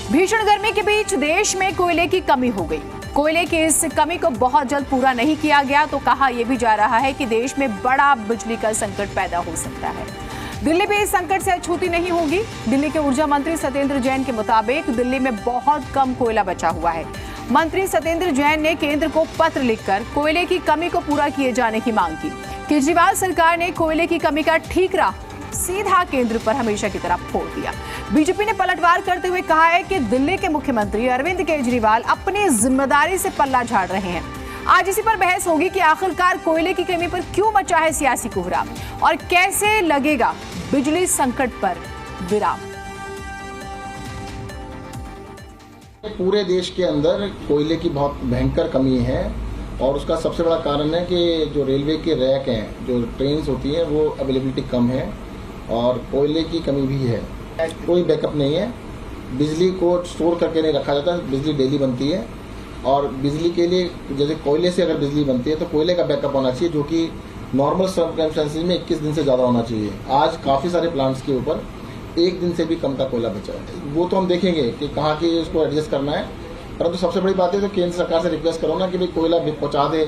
भीषण गर्मी के बीच देश में कोयले की कमी हो गई। कोयले की इस कमी को बहुत जल्द पूरा नहीं किया गया तो कहा यह भी जा रहा है कि देश में बड़ा बिजली का संकट पैदा हो सकता है। दिल्ली भी इस संकट से अछूती नहीं होगी। दिल्ली के ऊर्जा मंत्री सत्येंद्र जैन के मुताबिक दिल्ली में बहुत कम कोयला बचा हुआ है। मंत्री सत्येंद्र जैन ने केंद्र को पत्र लिखकर कोयले की कमी को पूरा किए जाने की मांग की। केजरीवाल सरकार ने कोयले की कमी का ठीकरा सीधा केंद्र पर हमेशा की तरह फोड़ दिया। बीजेपी ने पलटवार करते हुए कहा है कि दिल्ली के मुख्यमंत्री अरविंद केजरीवाल अपनी जिम्मेदारी से पल्ला झाड़ रहे हैं। आज इसी पर बहस होगी कि आखिरकार कोयले की कमी पर क्यों मचा है सियासी कोहरा और कैसे लगेगा बिजली संकट पर विराम। पूरे देश के अंदर कोयले की बहुत भयंकर कमी है और उसका सबसे बड़ा कारण है कि जो रेलवे के रैक हैं, जो ट्रेन्स होती हैं, वो अवेलेबिलिटी कम है और कोयले की कमी भी है। कोई बैकअप नहीं है, बिजली को स्टोर करके नहीं रखा जाता। बिजली डेली बनती है और बिजली के लिए जैसे कोयले से अगर बिजली बनती है तो कोयले का बैकअप होना चाहिए, जो कि नॉर्मल सर्कमस्टेंसेस में 21 दिन से ज़्यादा होना चाहिए। आज काफ़ी सारे प्लांट्स के ऊपर 1 दिन से भी कम का कोयला बचा है। वो तो हम देखेंगे कि कहाँ की उसको एडजस्ट करना है, परंतु सबसे बड़ी बात है तो केंद्र सरकार से रिक्वेस्ट करो ना कि भाई कोयला पहुँचा दे,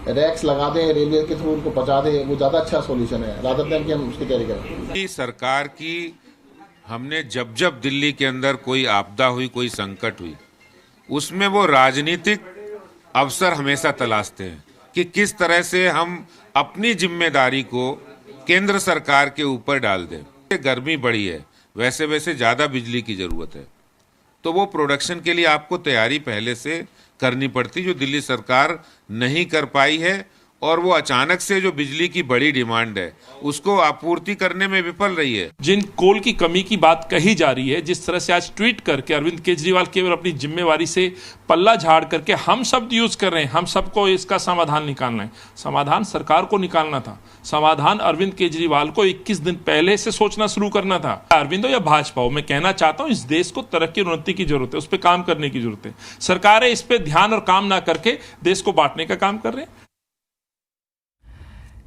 रैक्स लगा दें, रेलवे के थ्रू उनको पहुँचा दे। वो ज़्यादा अच्छा सोल्यूशन है रादर देन कि हम उसकी तैयारी करें। सरकार की हमने जब जब दिल्ली के अंदर कोई आपदा हुई, कोई संकट हुई, उसमें वो राजनीतिक अवसर हमेशा तलाशते हैं कि किस तरह से हम अपनी जिम्मेदारी को केंद्र सरकार के ऊपर डाल दें। गर्मी बढ़ी है, वैसे वैसे ज़्यादा बिजली की ज़रूरत है, तो वो प्रोडक्शन के लिए आपको तैयारी पहले से करनी पड़ती, जो दिल्ली सरकार नहीं कर पाई है। और वो अचानक से जो बिजली की बड़ी डिमांड है उसको आपूर्ति करने में विफल रही है। जिन कोल की कमी की बात कही जा रही है, जिस तरह से आज ट्वीट करके अरविंद केजरीवाल केवल अपनी जिम्मेवारी से पल्ला झाड़ करके हम शब्द यूज कर रहे हैं, हम सबको इसका समाधान निकालना है। समाधान सरकार को निकालना था, समाधान अरविंद केजरीवाल को 21 दिन पहले से सोचना शुरू करना था। अरविंद हो या भाजपा हो, मैं कहना चाहता हूं इस देश को तरक्की और उन्नति की जरूरत है, उस पर काम करने की जरूरत है। सरकारें इस पर ध्यान और काम ना करके देश को बांटने का काम कर रहे हैं।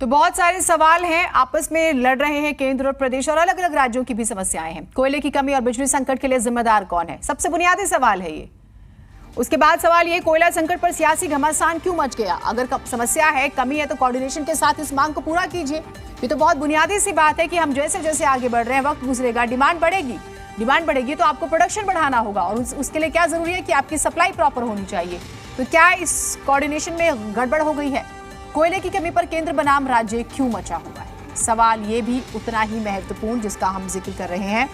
तो बहुत सारे सवाल हैं, आपस में लड़ रहे हैं केंद्र और प्रदेश और अलग अलग राज्यों की भी समस्याएं हैं। कोयले की कमी और बिजली संकट के लिए जिम्मेदार कौन है, सबसे बुनियादी सवाल है ये। उसके बाद सवाल ये, कोयला संकट पर सियासी घमासान क्यों मच गया? अगर समस्या है, कमी है, तो कोऑर्डिनेशन के साथ इस मांग को पूरा कीजिए। ये तो बहुत बुनियादी सी बात है कि हम जैसे जैसे आगे बढ़ रहे हैं, वक्त गुजरेगा, डिमांड बढ़ेगी तो आपको प्रोडक्शन बढ़ाना होगा और उसके लिए क्या जरूरी है कि आपकी सप्लाई प्रॉपर होनी चाहिए। तो क्या इस कोऑर्डिनेशन में गड़बड़ हो गई है? कोयले की कमी पर केंद्र बनाम राज्य क्यों मचा हुआ है? सवाल ये भी उतना ही महत्वपूर्ण जिसका हम जिक्र कर रहे हैं।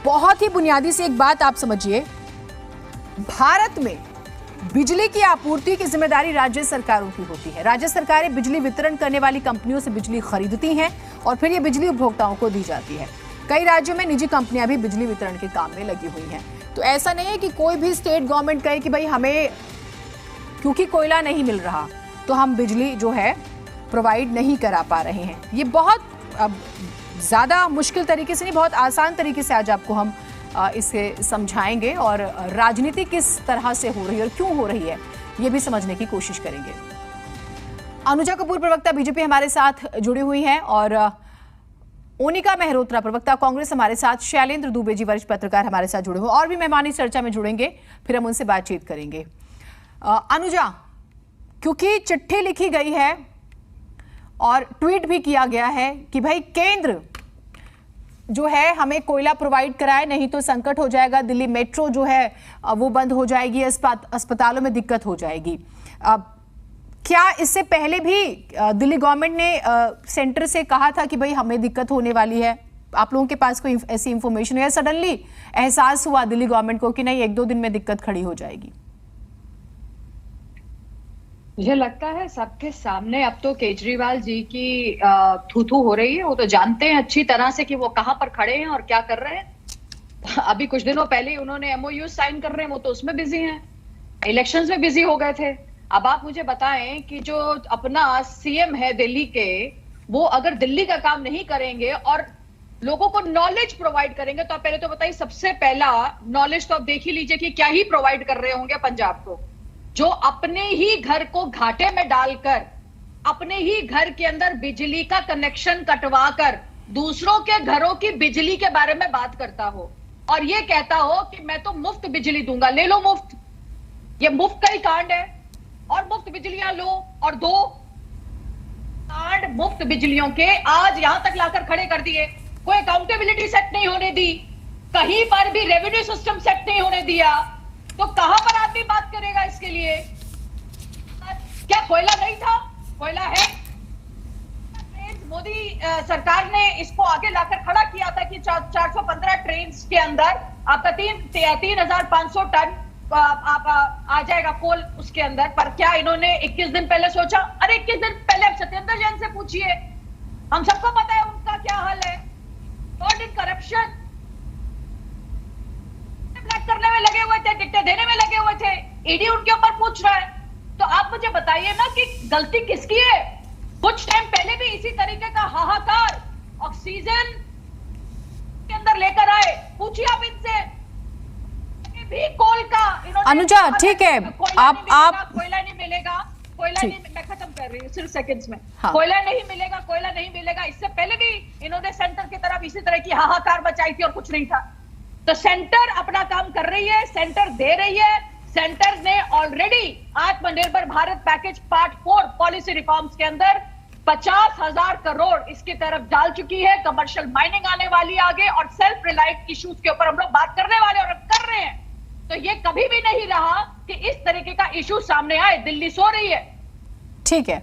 बहुत ही बुनियादी से एक बात आप समझिए, भारत में बिजली की आपूर्ति की जिम्मेदारी राज्य सरकारों की होती है। राज्य सरकारें बिजली वितरण करने वाली कंपनियों से बिजली खरीदती हैं और फिर ये बिजली उपभोक्ताओं को दी जाती है। कई राज्यों में निजी कंपनियां भी बिजली वितरण के काम में लगी हुई हैं। तो ऐसा नहीं है कि कोई भी स्टेट गवर्नमेंट कहे कि भाई हमें क्योंकि कोयला नहीं मिल रहा तो हम बिजली जो है प्रोवाइड नहीं करा पा रहे हैं। ये बहुत ज़्यादा मुश्किल तरीके से नहीं, बहुत आसान तरीके से आज आपको हम इसे समझाएंगे और राजनीति किस तरह से हो रही है और क्यों हो रही है ये भी समझने की कोशिश करेंगे। अनुजा कपूर प्रवक्ता बीजेपी हमारे साथ जुड़ी हुई हैं और ओनिका मेहरोत्रा प्रवक्ता कांग्रेस हमारे साथ, शैलेंद्र दुबे जी वरिष्ठ पत्रकार हमारे साथ जुड़े हुए और भी मेहमान इस चर्चा में जुड़ेंगे, फिर हम उनसे बातचीत करेंगे। अनुजा, क्योंकि चिट्ठी लिखी गई है और ट्वीट भी किया गया है कि भाई केंद्र जो है हमें कोयला प्रोवाइड कराए, नहीं तो संकट हो जाएगा, दिल्ली मेट्रो जो है वो बंद हो जाएगी, अस्पतालों में दिक्कत हो जाएगी। क्या इससे पहले भी दिल्ली गवर्नमेंट ने सेंटर से कहा था कि भाई हमें दिक्कत होने वाली है? आप लोगों के पास कोई ऐसी इंफॉर्मेशन है? सडनली एहसास हुआ दिल्ली गवर्नमेंट को कि नहीं 1-2 दिन में दिक्कत खड़ी हो जाएगी? मुझे लगता है सबके सामने अब तो केजरीवाल जी की थू-थू हो रही है। वो तो जानते हैं अच्छी तरह से कि वो कहां पर खड़े हैं और क्या कर रहे हैं। अभी कुछ दिनों पहले ही उन्होंने एमओयू साइन कर रहे हैं, वो तो उसमें बिजी हैं, इलेक्शंस में बिजी हो गए थे। अब आप मुझे बताएं कि जो अपना सीएम है दिल्ली के, वो अगर दिल्ली का काम नहीं करेंगे और लोगों को नॉलेज प्रोवाइड करेंगे, तो आप पहले तो बताइए, सबसे पहला नॉलेज तो आप देख ही लीजिए कि क्या ही प्रोवाइड कर रहे होंगे पंजाब को, जो अपने ही घर को घाटे में डालकर, अपने ही घर के अंदर बिजली का कनेक्शन कटवा कर दूसरों के घरों की बिजली के बारे में बात करता हो और ये कहता हो कि मैं तो मुफ्त बिजली दूंगा, ले लो मुफ्त, ये मुफ्त का ही कांड है। और मुफ्त बिजलियां लो और दो, कांड मुफ्त बिजलियों के आज यहां तक लाकर खड़े कर दिए। कोई अकाउंटेबिलिटी सेट नहीं होने दी, कहीं पर भी रेवेन्यू सिस्टम सेट नहीं होने दिया, तो कहां पर आदमी बात करेगा इसके लिए? क्या कोयला नहीं था? कोयला है। मोदी सरकार ने इसको आगे लाकर खड़ा किया था कि 415 ट्रेन के अंदर आपका 3,500 टन आप आ जाएगा कोल उसके अंदर। पर क्या इन्होंने 21 दिन पहले सोचा? अरे 21 दिन पहले आप सत्येंद्र जैन से पूछिए, हम सबको पता है उनका क्या हाल है। गॉड इन करप्शन ब्लैक करने में लगे हुए थे, टिकटें देने में लगे हुए थे, ईडी उनके ऊपर पूछ रहा है। तो आप मुझे बताइए ना कि गलती किसकी है? कुछ टाइम पहले भी इसी तरीके का हाहाकार ऑक्सीजन के अंदर लेकर आए, पूछिए आप इनसे भी कोल का। अनुजा ठीक है, आप कोयला नहीं मिलेगा, कोयला नहीं, मैं खत्म कर रही हूँ सिर्फ सेकंड्स में। हाँ। कोयला नहीं मिलेगा, कोयला नहीं मिलेगा, इससे पहले भी इन्होंने सेंटर की तरफ इसी तरह की हाहाकार मचाई थी और कुछ नहीं था। तो सेंटर अपना काम कर रही है, सेंटर दे रही है। सेंटर ने ऑलरेडी आत्मनिर्भर Bharat package part 4 policy reforms के अंदर 50,000 करोड़ इसकी तरफ डाल चुकी है। कमर्शियल माइनिंग आने वाली आगे और सेल्फ रिलायंट इश्यूज के ऊपर हम लोग बात करने वाले और कर रहे हैं। तो ये कभी भी नहीं रहा कि इस तरीके का इशू सामने आए। दिल्ली सो रही है। ठीक है,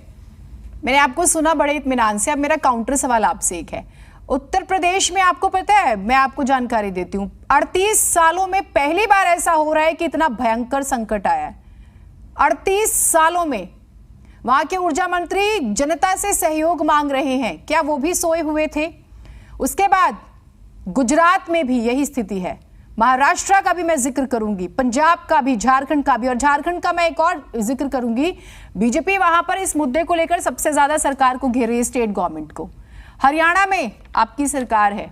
मैंने आपको सुना बड़े इत्मीनान से। अब मेरा काउंटर सवाल आपसे एक है, उत्तर प्रदेश में आपको पता है, मैं आपको जानकारी देती हूं, 38 सालों में पहली बार ऐसा हो रहा है कि इतना भयंकर संकट आया है। 38 सालों में वहां के ऊर्जा मंत्री जनता से सहयोग मांग रहे हैं, क्या वो भी सोए हुए थे? उसके बाद गुजरात में भी यही स्थिति है, महाराष्ट्र का भी मैं जिक्र करूंगी, पंजाब का भी, झारखंड का भी, और झारखंड का मैं एक और जिक्र करूंगी। बीजेपी वहां पर इस मुद्दे को लेकर सबसे ज्यादा सरकार को घेर रही है, स्टेट गवर्नमेंट को। हरियाणा में आपकी सरकार है,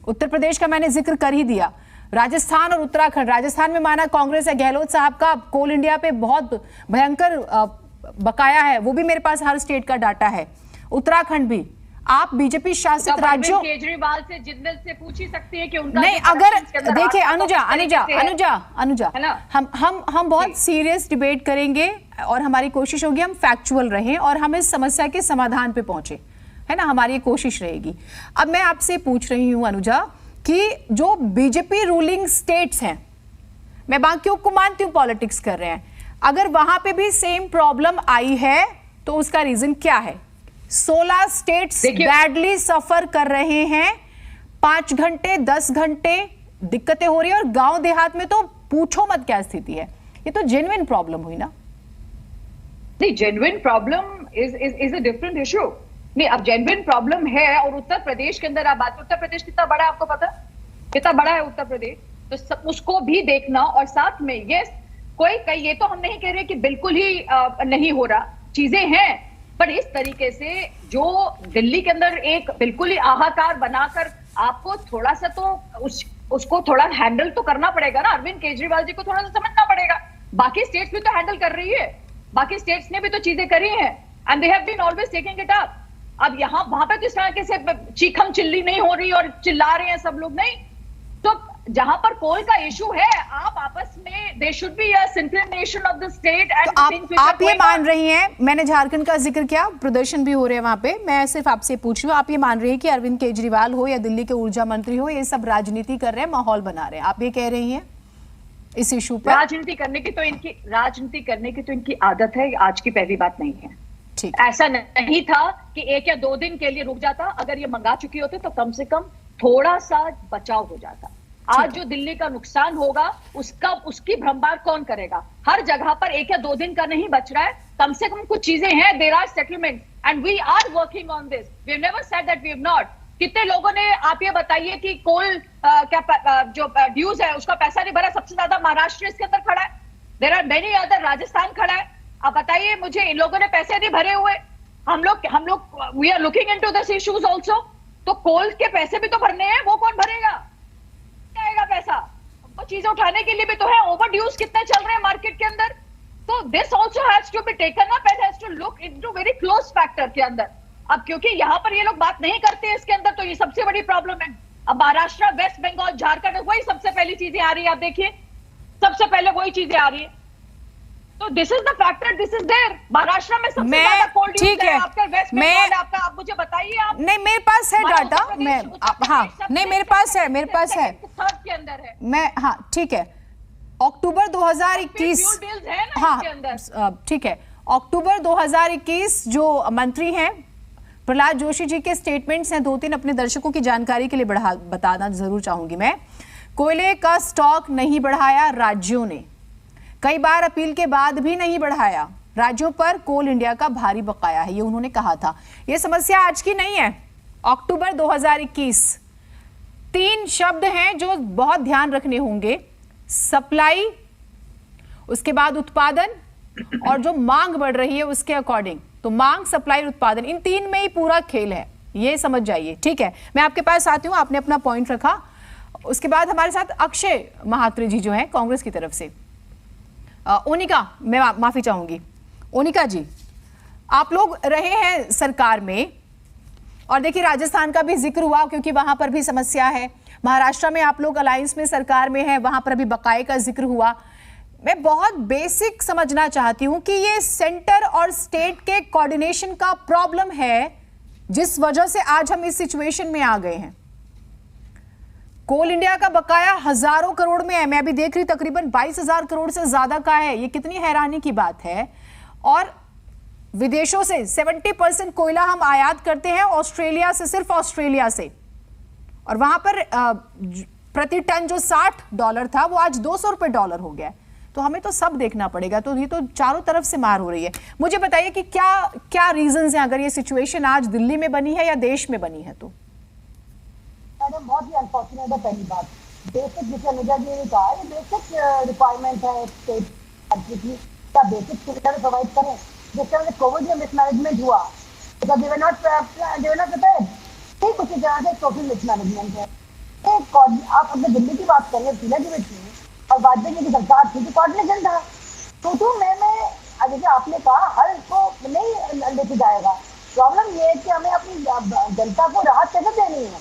उत्तर प्रदेश का मैंने जिक्र कर ही दिया, राजस्थान और उत्तराखंड। राजस्थान में माना कांग्रेस है, गहलोत साहब का कोल इंडिया पे बहुत भयंकर बकाया है, वो भी मेरे पास हर स्टेट का डाटा है। उत्तराखंड भी, आप बीजेपी शासित राज्यों, केजरीवाल से जिंदल से पूछ ही सकती है कि उनका नहीं, अगर देखिए अनुजा हम बहुत सीरियस डिबेट करेंगे और हमारी कोशिश होगी हम फैक्चुअल रहें और हम इस समस्या के समाधान पे पहुंचे, है ना, हमारी कोशिश रहेगी। अब मैं आपसे पूछ रही हूं अनुजा कि जो बीजेपी रूलिंग स्टेट्स हैं, मैं बाकियों को मानती हूं पॉलिटिक्स कर रहे हैं, अगर वहां पे भी सेम प्रॉब्लम आई है तो उसका रीजन क्या है? 16 स्टेट्स बैडली सफर कर रहे हैं, 5 घंटे 10 घंटे दिक्कतें हो रही है, और गांव देहात में तो पूछो मत क्या स्थिति है। ये तो जेन्युइन प्रॉब्लम हुई ना? नहीं, genuine problem is a different issue. नहीं, अब जेन्युइन प्रॉब्लम है। और उत्तर प्रदेश के अंदर आप बात, उत्तर प्रदेश कितना बड़ा है आपको पता है? कितना बड़ा है उत्तर प्रदेश? तो उसको भी देखना, और साथ में ये तो हम नहीं कह रहे कि बिल्कुल ही नहीं हो रहा, चीजें हैं, पर इस तरीके से जो दिल्ली के अंदर एक बिल्कुल ही हाहाकार बनाकर आपको थोड़ा सा तो उसको थोड़ा हैंडल तो करना पड़ेगा ना। अरविंद केजरीवाल जी को थोड़ा सा समझना पड़ेगा। बाकी स्टेट्स भी तो हैंडल कर रही है, बाकी स्टेट्स ने भी तो चीजें करी हैं, and they have been always taking it up. अब यहाँ वहां पे तो इस तरह से चीखम चिल्ली नहीं हो रही और चिल्ला रहे हैं सब लोग, नहीं। तो जहां पर कोल का इशू है, आप आपस में they should be a synchronization of the state and आप ये मान रही हैं, मैंने झारखंड का जिक्र किया, प्रदर्शन भी हो रहे हैं वहां पे, मैं सिर्फ आपसे पूछ रही हूँ, आप ये मान रही हैं कि अरविंद केजरीवाल हो या दिल्ली के ऊर्जा मंत्री हो, ये सब राजनीति कर रहे हैं, माहौल बना रहे हैं, आप ये कह रही हैं इस इशू पर? राजनीति करने की तो इनकी आदत है, आज की पहली बात नहीं है। ऐसा नहीं था कि 1 या 2 दिन के लिए रुक जाता, अगर ये मंगा चुकी होते तो कम से कम थोड़ा सा बचाव हो जाता। आज जो दिल्ली का नुकसान होगा उसकी भरपाई कौन करेगा? हर जगह पर 1 या 2 दिन का नहीं बच रहा है, कम से कम कुछ चीजें हैं, there are settlement and we are working on this, we have never said that we have not. कितने लोगों ने, आप ये बताइए कि कोल जो ड्यूज है उसका पैसा नहीं भरा, सबसे ज्यादा महाराष्ट्र इसके अंदर खड़ा है, there are many other, Rajasthan खड़ा है। आप बताइए मुझे, इन लोगों ने पैसे नहीं भरे हुए, हम लोग we are looking into this issues also. तो कोल के पैसे भी तो भरने हैं, वो कौन भरेगा? आएगा पैसा, वो चीजें उठाने के लिए भी तो है। ओवर ड्यूज कितने चल रहे हैं मार्केट के अंदर? तो this also has to be taken up and has to look into very close factor के अंदर। अब क्योंकि यहाँ पर ये लोग बात नहीं करते हैं इसके अंदर, तो ये सबसे बड़ी प्रॉब्लम है। अब महाराष्ट्र, वेस्ट बंगाल, झारखंड, वही सबसे पहली चीजें आ रही है। आप देखिए सबसे पहले वही चीजें आ रही है। तो this is the factor, this is there. Maharashtra में सबसे ज्यादा कोल्ड यूज है, आपका वेस्ट बंगाल आपका। आप मुझे बताइए, आप नहीं, मेरे पास है डाटा, मैं हाँ नहीं मेरे पास है थर्ड के अंदर है। मैं हाँ ठीक है, अक्टूबर 2021 हाँ ठीक है, अक्टूबर 2021 जो मंत्री हैं प्रहलाद जोशी जी के स्टेटमेंट्स हैं 2-3 अपने दर्शकों की जानकारी के लिए बताना जरूर चाहूंगी मैं। कोयले का स्टॉक नहीं बढ़ाया राज्यों ने, कई बार अपील के बाद भी नहीं बढ़ाया। राज्यों पर कोल इंडिया का भारी बकाया है, ये उन्होंने कहा था। ये समस्या आज की नहीं है, अक्टूबर 2021। 3 शब्द हैं जो बहुत ध्यान रखने होंगे, सप्लाई, उसके बाद उत्पादन, और जो मांग बढ़ रही है उसके अकॉर्डिंग। तो मांग, सप्लाई, उत्पादन, इन 3 में ही पूरा खेल है, ये समझ जाइए। ठीक है, मैं आपके पास आती हूं, आपने अपना पॉइंट रखा। उसके बाद हमारे साथ अक्षय महात्रे जी जो है कांग्रेस की तरफ से। ओनिका, मैं माफी चाहूंगी, ओनिका जी, आप लोग रहे हैं सरकार में, और देखिए राजस्थान का भी जिक्र हुआ क्योंकि वहां पर भी समस्या है। महाराष्ट्र में आप लोग अलायंस में सरकार में हैं, वहां पर अभी बकाये का जिक्र हुआ। मैं बहुत बेसिक समझना चाहती हूं कि ये सेंटर और स्टेट के कोऑर्डिनेशन का प्रॉब्लम है जिस वजह से आज हम इस सिचुएशन में आ गए हैं। कोल इंडिया का बकाया हजारों करोड़ में है, मैं अभी देख रही तकरीबन 22,000 करोड़ से ज्यादा का है। ये कितनी हैरानी की बात है। और विदेशों से 70% कोयला हम आयात करते हैं, ऑस्ट्रेलिया से, सिर्फ ऑस्ट्रेलिया से, और वहां पर प्रति टन जो $60 था वो आज $200 हो गया। तो हमें तो सब देखना पड़ेगा। तो ये तो चारों तरफ से मार हो रही है। मुझे बताइए कि क्या क्या रीजंस हैं अगर ये सिचुएशन आज दिल्ली में बनी है या देश में बनी है। तो मैडम बहुत ही अनफॉर्चुनेट है। पहली बात, बेसिक जिसे अनुजा जी ने कहा, ये बेसिक रिक्वायरमेंट है स्टेट कंट्री की, क्या बेसिक सुविधा प्रोवाइड करें। जिस तरह से कोविड में मिसमैनेजमेंट हुआ, because they were not prepared, ठीक उसी तरह से सोशल मिसमैनेजमेंट है। आप अपने दिल्ली की बात करें, पीलाजीवित में और वाजपेयी जी की सरकार थी तो कोऑर्डिनेशन था। तो मैं जैसे आपने कहा, हर को नहीं लेके जाएगा। प्रॉब्लम ये है कि हमें अपनी जनता को राहत कैसे देनी है,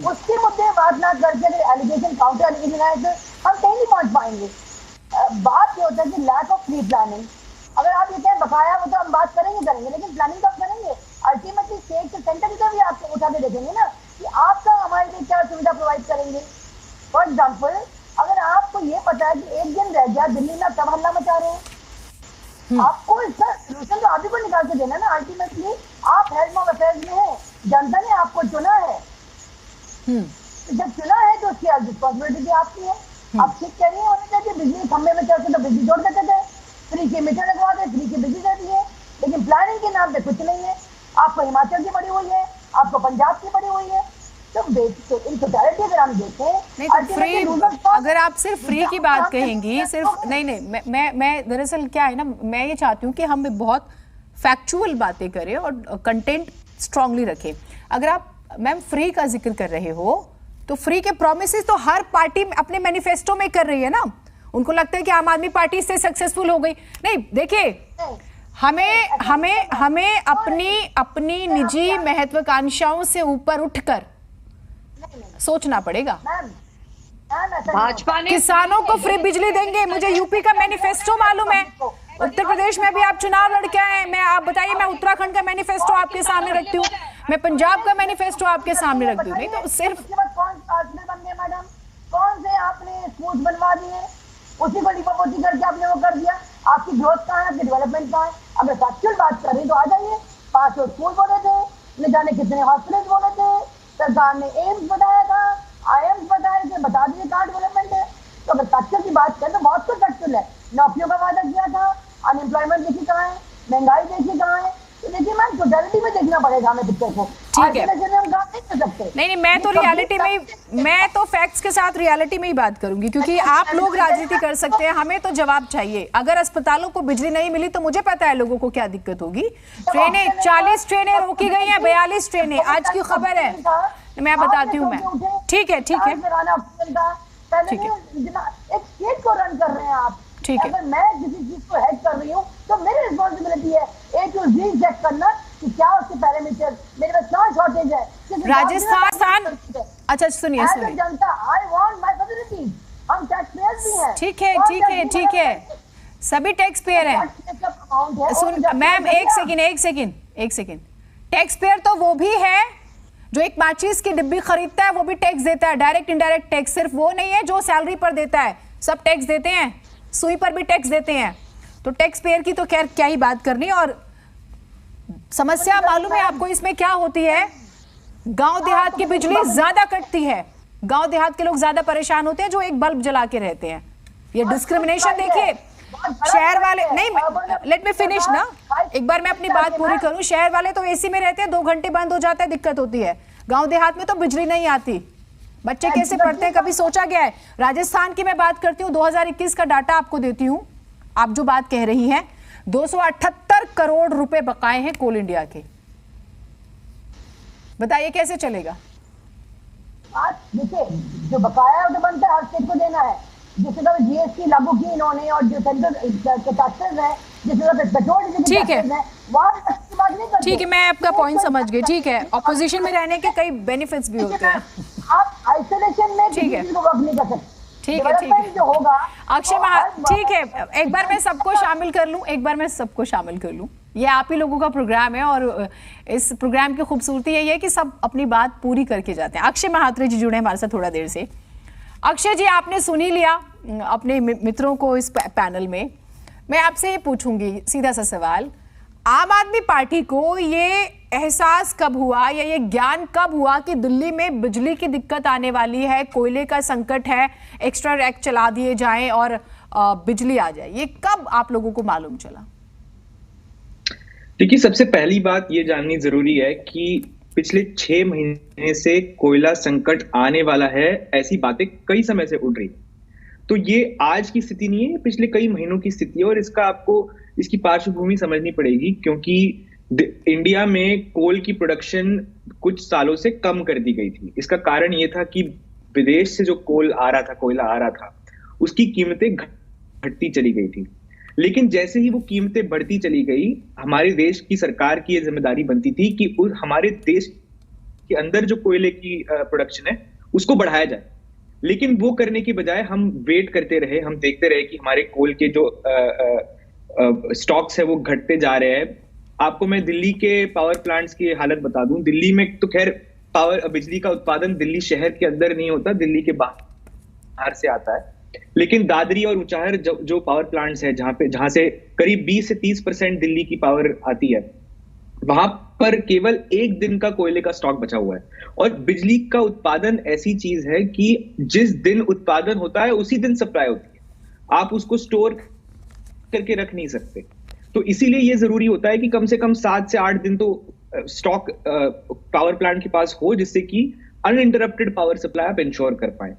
उसके मुद्दे बात ना करके एलिगेशन, काउंटर एलिगेशन आए तो हम कहीं नहीं पहुंच पाएंगे। बात ये होता है कि लैक ऑफ प्री प्लानिंग। अगर आप ये कहें बकाया, वो तो हम बात करेंगे, लेकिन प्लानिंग कब करेंगे? अल्टीमेटली स्टेट से सेंटर की भी आपको उठा के देखेंगे ना कि आपका हमारे लिए क्या सुविधा प्रोवाइड करेंगे। फॉर एग्जाम्पल, अगर आपको ये पता है कि एक दिन रह गया दिल्ली में, तब हल्ला मचा रहे हैं, आपको इसका सोल्यूशन तो आप ही को निकाल के देना ना। अल्टीमेटली आप हेल्थ ऑफ अफेयर्स में है, जनता ने आपको चुना है, जब चुना है तो उसकी रिस्पॉन्सिबिलिटी भी आपकी है। आप ठीक कह रही है, बिजली खंभे में चढ़ते तो बिजली जोड़ देते थे, फ्री के मीटर लगवा दे, फ्री की बिजली देती है, लेकिन प्लानिंग के नाम पे कुछ नहीं है। आपको हिमाचल की पड़ी हुई है, आपको पंजाब की पड़ी हुई है। तो इन टोटलिटी अगर हम देखें, नहीं तो फ्री, अगर आप सिर्फ फ्री की बात कहेंगी, सिर्फ नहीं मैं दरअसल क्या है ना, मैं ये चाहती हूँ कि हम बहुत फैक्चुअल बातें करें और कंटेंट स्ट्रांगली रखें। अगर आप मैम फ्री का जिक्र कर रहे हो तो फ्री के प्रॉमिसेस तो हर पार्टी अपने मैनिफेस्टो में कर रही है ना। उनको लगता है कि आम आदमी पार्टी इससे सक्सेसफुल हो गई। नहीं, देखिए हमें अपनी निजी महत्वाकांक्षाओं से ऊपर उठकर सोचना पड़ेगा। भाजपा ने किसानों को फ्री बिजली देंगे, मुझे यूपी का मैनिफेस्टो मालूम है, उत्तर प्रदेश में भी आप चुनाव लड़के आए हैं। आप बताइए, मैं उत्तराखंड का मैनिफेस्टो आपके सामने रखती हूँ, मैं पंजाब का मैनिफेस्टो आपके सामने रखती हूँ। नहीं तो सिर्फ मैडम कौन से आपने स्कूल बनवा दिए, उसी को लिपोपोती करके आपने वो कर दिया। आपकी ग्रोथ कहाँ है, आपकी डेवलपमेंट कहाँ है? अगर फैक्चुअल बात करें तो आ जाइए। 500 स्कूल बोले थे, न जाने कितने हॉस्पिटल बोले थे, सरकार ने एम्स बताया था, आईएम्स बताए थे, बता दिए कहाँ डेवलपमेंट है। तो अगर फैक्चुअल की बात करें तो बहुत कुछ फैक्चुअल है। नौकरियों का वादा किया था, अनएम्प्लॉयमेंट देखी कहाँ है, महंगाई देखी कहाँ है। तो देखिए मैम, टोटलिटी में देखना पड़ेगा हमें पिक्चर को। ठीक है, हम काम नहीं कर सकते। नहीं, मैं तो रियलिटी में ही, मैं तो फैक्ट्स के साथ रियलिटी में ही बात करूंगी, क्योंकि आप लोग राजनीति कर सकते हैं, हमें तो जवाब चाहिए। अगर अस्पतालों को बिजली नहीं मिली तो मुझे पता है लोगों को क्या दिक्कत होगी। ट्रेनें 40 ट्रेनें रोकी गई हैं, 42 ट्रेनें, आज की खबर है, मैं बताती हूँ। मैं ठीक है ठीक है, एक स्टेट को रन कर रहे हैं आप। ठीक है, अगर मैं किसी चीज को हेड कर रही हूँ तो मेरी रिस्पॉन्सिबिलिटी है A to Z चेक करना कि क्या उसके पैरामीटर, मेरे पास क्या शॉर्टेज है। राजस्थान, अच्छा सुनिए As a सुनिए, जनता, I want my facilities. हम टैक्स पेयर्स भी हैं। ठीक है ठीक है ठीक है, सभी टैक्स पेयर हैं। सुन मैम, एक सेकेंड, टैक्स पेयर तो वो भी है जो एक माचिस की डिब्बी खरीदता है, वो भी टैक्स देता है, डायरेक्ट इनडायरेक्ट टैक्स। सिर्फ वो नहीं है जो सैलरी पर देता है, सब टैक्स देते हैं, सुई पर भी टैक्स देते हैं। तो टैक्स पेयर की तो खैर क्या ही बात करनी। और समस्या मालूम है आपको इसमें क्या होती है, गांव देहात की बिजली ज्यादा कटती है, गांव देहात के लोग ज्यादा परेशान होते हैं जो एक बल्ब जला के रहते हैं। ये डिस्क्रिमिनेशन देखिए, शहर वाले नहीं, लेट मी फिनिश ना, एक बार मैं अपनी बात पूरी करूं। शहर वाले तो एसी में रहते हैं, 2 घंटे बंद हो जाता है, दिक्कत होती है। गांव देहात में तो बिजली नहीं आती, बच्चे कैसे पढ़ते हैं, कभी सोचा गया है? राजस्थान की मैं बात करती हूँ, 2021 का डाटा आपको देती हूँ। आप जो बात कह रही हैं, 278 करोड़ रुपए बकाए हैं कोल इंडिया के। बताइए कैसे चलेगा? आज देखिए, जो बकाया तो बनता है हर स्टेट को देना है। जिस तरह जीएसटी लागू की इन्होंने, और जो सेंट्रल के टैक्सेस है, जिस तरह पेट्रोल डीजल ठीक है, वहाँ की बात नहीं करते। ठीक है, मैं आपका पॉइंट समझ गई। ठीक है, ऑपोजिशन में रहने के कई बेनिफिट्स भी होते हैं। आप आइसोलेशन में ठीक है, किसी को वर्क नहीं कर सकते। ठीक है ठीक है, जो होगा अक्षय ठीक है, एक बार मैं सबको शामिल कर लूं, ये आप ही लोगों का प्रोग्राम है और इस प्रोग्राम की खूबसूरती यही है कि सब अपनी बात पूरी करके जाते हैं। अक्षय महात्रे जी जुड़े हमारे साथ थोड़ा देर से। अक्षय जी, आपने सुन ही लिया अपने मित्रों को इस पैनल में। मैं आपसे ये पूछूंगी सीधा सा सवाल, आम आदमी पार्टी को ये एहसास कब हुआ या ये ज्ञान कब हुआ कि दिल्ली में बिजली की दिक्कत आने वाली है, कोयले का संकट है, एक्स्ट्रा रैक चला दिए जाएं और बिजली आ जाए? ये कब आप लोगों को मालूम चला? देखिए, सबसे पहली बात ये जाननी जरूरी है कि पिछले 6 महीने से कोयला संकट आने वाला है, ऐसी बातें कई समय से उड़ रही है। तो ये आज की स्थिति नहीं है, पिछले कई महीनों की स्थिति है। और इसका आपको इसकी पार्श्वभूमि समझनी पड़ेगी, क्योंकि इंडिया में कोल की प्रोडक्शन कुछ सालों से कम कर दी गई थी। इसका कारण ये था कि विदेश से जो कोयला आ रहा था, उसकी कीमतें घटती चली गई थी। लेकिन जैसे ही वो कीमतें बढ़ती चली गई, हमारे देश की सरकार की ये जिम्मेदारी बनती थी कि हमारे देश के अंदर जो कोयले की प्रोडक्शन है उसको बढ़ाया जाए। लेकिन वो करने की बजाय हम वेट करते रहे, हम देखते रहे कि हमारे कोल के जो स्टॉक्स है वो घटते जा रहे हैं। आपको मैं दिल्ली के पावर प्लांट्स की हालत बता दूं। दिल्ली में तो खैर बिजली का उत्पादन दिल्ली शहर के अंदर नहीं होता, दिल्ली के बाहर से आता है। लेकिन दादरी और ऊंचाहर जो पावर प्लांट्स है, जहां से करीब 20 से 30% दिल्ली की पावर आती है, वहां पर केवल 1 दिन का कोयले का स्टॉक बचा हुआ है। और बिजली का उत्पादन ऐसी चीज है कि जिस दिन उत्पादन होता है उसी दिन सप्लाई होती है, आप उसको स्टोर करके रख नहीं सकते। तो इसीलिए यह जरूरी होता है कि कम से कम 7 से 8 दिन तो स्टॉक पावर प्लांट के पास हो, जिससे कि अनइंटरप्टेड पावर सप्लाई आप इंश्योर कर पाए।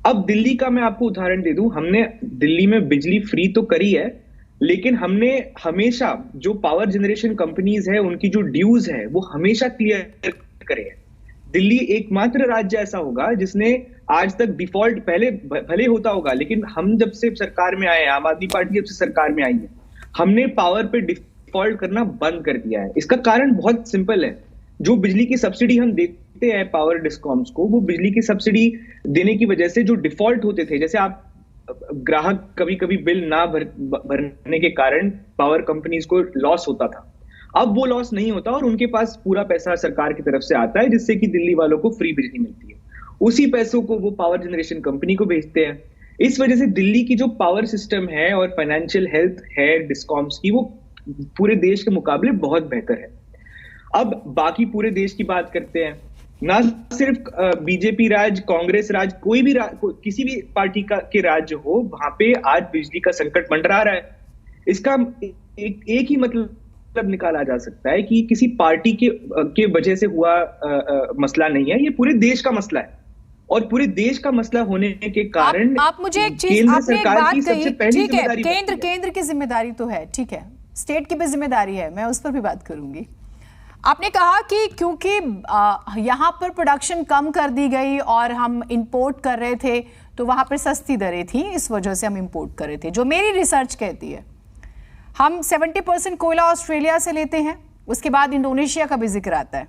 अब दिल्ली का मैं आपको उदाहरण दे दूं, हमने दिल्ली में बिजली फ्री तो करी है, लेकिन हमने हमेशा जो पावर जनरेशन कंपनीज है उनकी जो ड्यूज है वो हमेशा क्लियर करे हैं। दिल्ली एकमात्र राज्य ऐसा होगा जिसने आज तक डिफॉल्ट, पहले भले होता होगा, लेकिन हम जब से सरकार में आए, आम आदमी पार्टी जब से सरकार में आई है, हमने पावर पे डिफॉल्ट करना बंद कर दिया है। इसका कारण बहुत सिंपल है। जो बिजली की सब्सिडी हम देते हैं पावर डिस्कॉम्स को, वो बिजली की सब्सिडी देने की वजह से जो डिफॉल्ट होते थे, जैसे आप ग्राहक कभी कभी बिल ना भरने के कारण पावर कंपनीज को लॉस होता था, अब वो लॉस नहीं होता और उनके पास पूरा पैसा सरकार की तरफ से आता है, जिससे कि दिल्ली वालों को फ्री बिजली मिलती है। उसी पैसों को वो पावर जनरेशन कंपनी को भेजते हैं। इस वजह से दिल्ली की जो पावर सिस्टम है और फाइनेंशियल हेल्थ है डिस्कॉम्स की, वो पूरे देश के मुकाबले बहुत बेहतर है। अब बाकी पूरे देश की बात करते हैं। ना सिर्फ बीजेपी राज, कांग्रेस राज, कोई भी किसी भी पार्टी के राज्य हो, वहां पे आज बिजली का संकट मंडरा रहा है। इसका एक ही मतलब निकाला जा सकता है कि किसी पार्टी के वजह से हुआ मसला नहीं है, ये पूरे देश का मसला है। और पूरे देश का मसला होने के कारण आप मुझे एक चीज, आपने एक बात कही, ठीक है, केंद्र की जिम्मेदारी तो है, ठीक है, स्टेट की भी जिम्मेदारी है, मैं उस पर भी बात करूंगी। आपने कहा कि क्योंकि यहाँ पर प्रोडक्शन कम कर दी गई और हम इंपोर्ट कर रहे थे, तो वहाँ पर सस्ती दरें थी, इस वजह से हम इंपोर्ट कर रहे थे। जो मेरी रिसर्च कहती है, हम 70% कोयला ऑस्ट्रेलिया से लेते हैं, उसके बाद इंडोनेशिया का भी जिक्र आता है।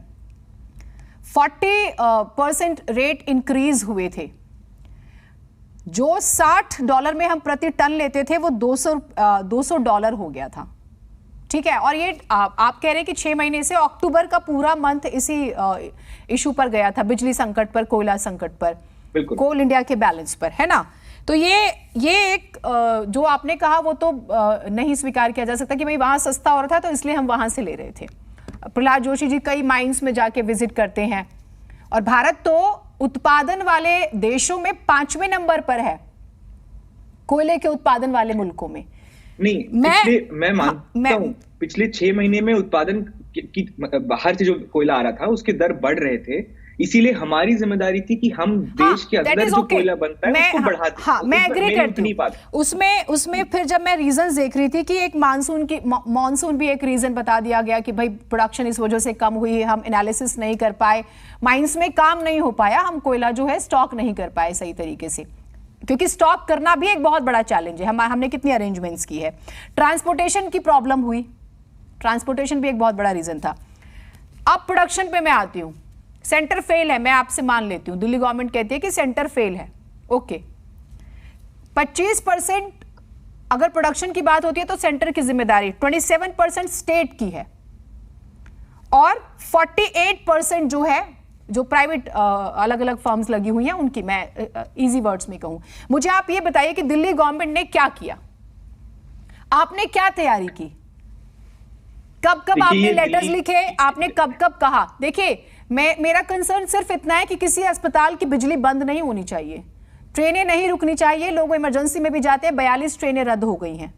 40% रेट इंक्रीज हुए थे। जो $60 में हम प्रति टन लेते थे वो $200 हो गया था। ठीक है, और ये आप कह रहे हैं कि 6 महीने से अक्टूबर का पूरा मंथ इसी इशू पर गया था, बिजली संकट पर, कोयला संकट पर, कोल इंडिया के बैलेंस पर, है ना। तो ये एक जो आपने कहा वो तो नहीं स्वीकार किया जा सकता कि भाई वहां सस्ता हो रहा था तो इसलिए हम वहां से ले रहे थे। प्रहलाद जोशी जी कई माइंस में जाके विजिट करते हैं, और भारत तो उत्पादन वाले देशों में 5वें नंबर पर है, कोयले के उत्पादन वाले मुल्कों में। नहीं, मैं मानता हूं पिछले 6 महीने में उत्पादन की बाहर से जो कोयला आ रहा था उसके दर बढ़ रहे थे, इसीलिए हमारी जिम्मेदारी थी कि हम देश के अंदर जो कोयला बनता है उसको बढ़ाते। हाँ, मैं एग्री करती हूँ। उसमें फिर जब मैं रीजंस देख रही थी कि एक मानसून भी एक रीजन बता दिया गया कि भाई प्रोडक्शन इस वजह से कम हुई, हम एनालिसिस नहीं कर पाए, माइंस में काम नहीं हो पाया, हम कोयला जो है स्टॉक नहीं कर पाए सही तरीके से, क्योंकि स्टॉक करना भी एक बहुत बड़ा चैलेंज है। हमने कितनी अरेंजमेंट्स की है। ट्रांसपोर्टेशन की प्रॉब्लम हुई, ट्रांसपोर्टेशन भी एक बहुत बड़ा रीजन था। अब प्रोडक्शन पे मैं आती हूँ। सेंटर फेल है, मैं आपसे मान लेती हूँ, दिल्ली गवर्नमेंट कहती है कि सेंटर फेल है, ओके। 25% अगर प्रोडक्शन की बात होती है तो सेंटर की जिम्मेदारी, 27% स्टेट की है, और 48% जो है, जो प्राइवेट अलग अलग फर्म्स लगी हुई हैं उनकी, मैं इजी वर्ड्स में कहूं। मुझे आप ये बताइए कि दिल्ली गवर्नमेंट ने क्या किया, आपने क्या तैयारी की, कब कब आपने लेटर्स लिखे, आपने कब कब कहा। देखिए, मेरा कंसर्न सिर्फ इतना है कि किसी अस्पताल की बिजली बंद नहीं होनी चाहिए, ट्रेनें नहीं रुकनी चाहिए, लोग इमरजेंसी में भी जाते हैं, 42 ट्रेनें रद्द हो गई हैं,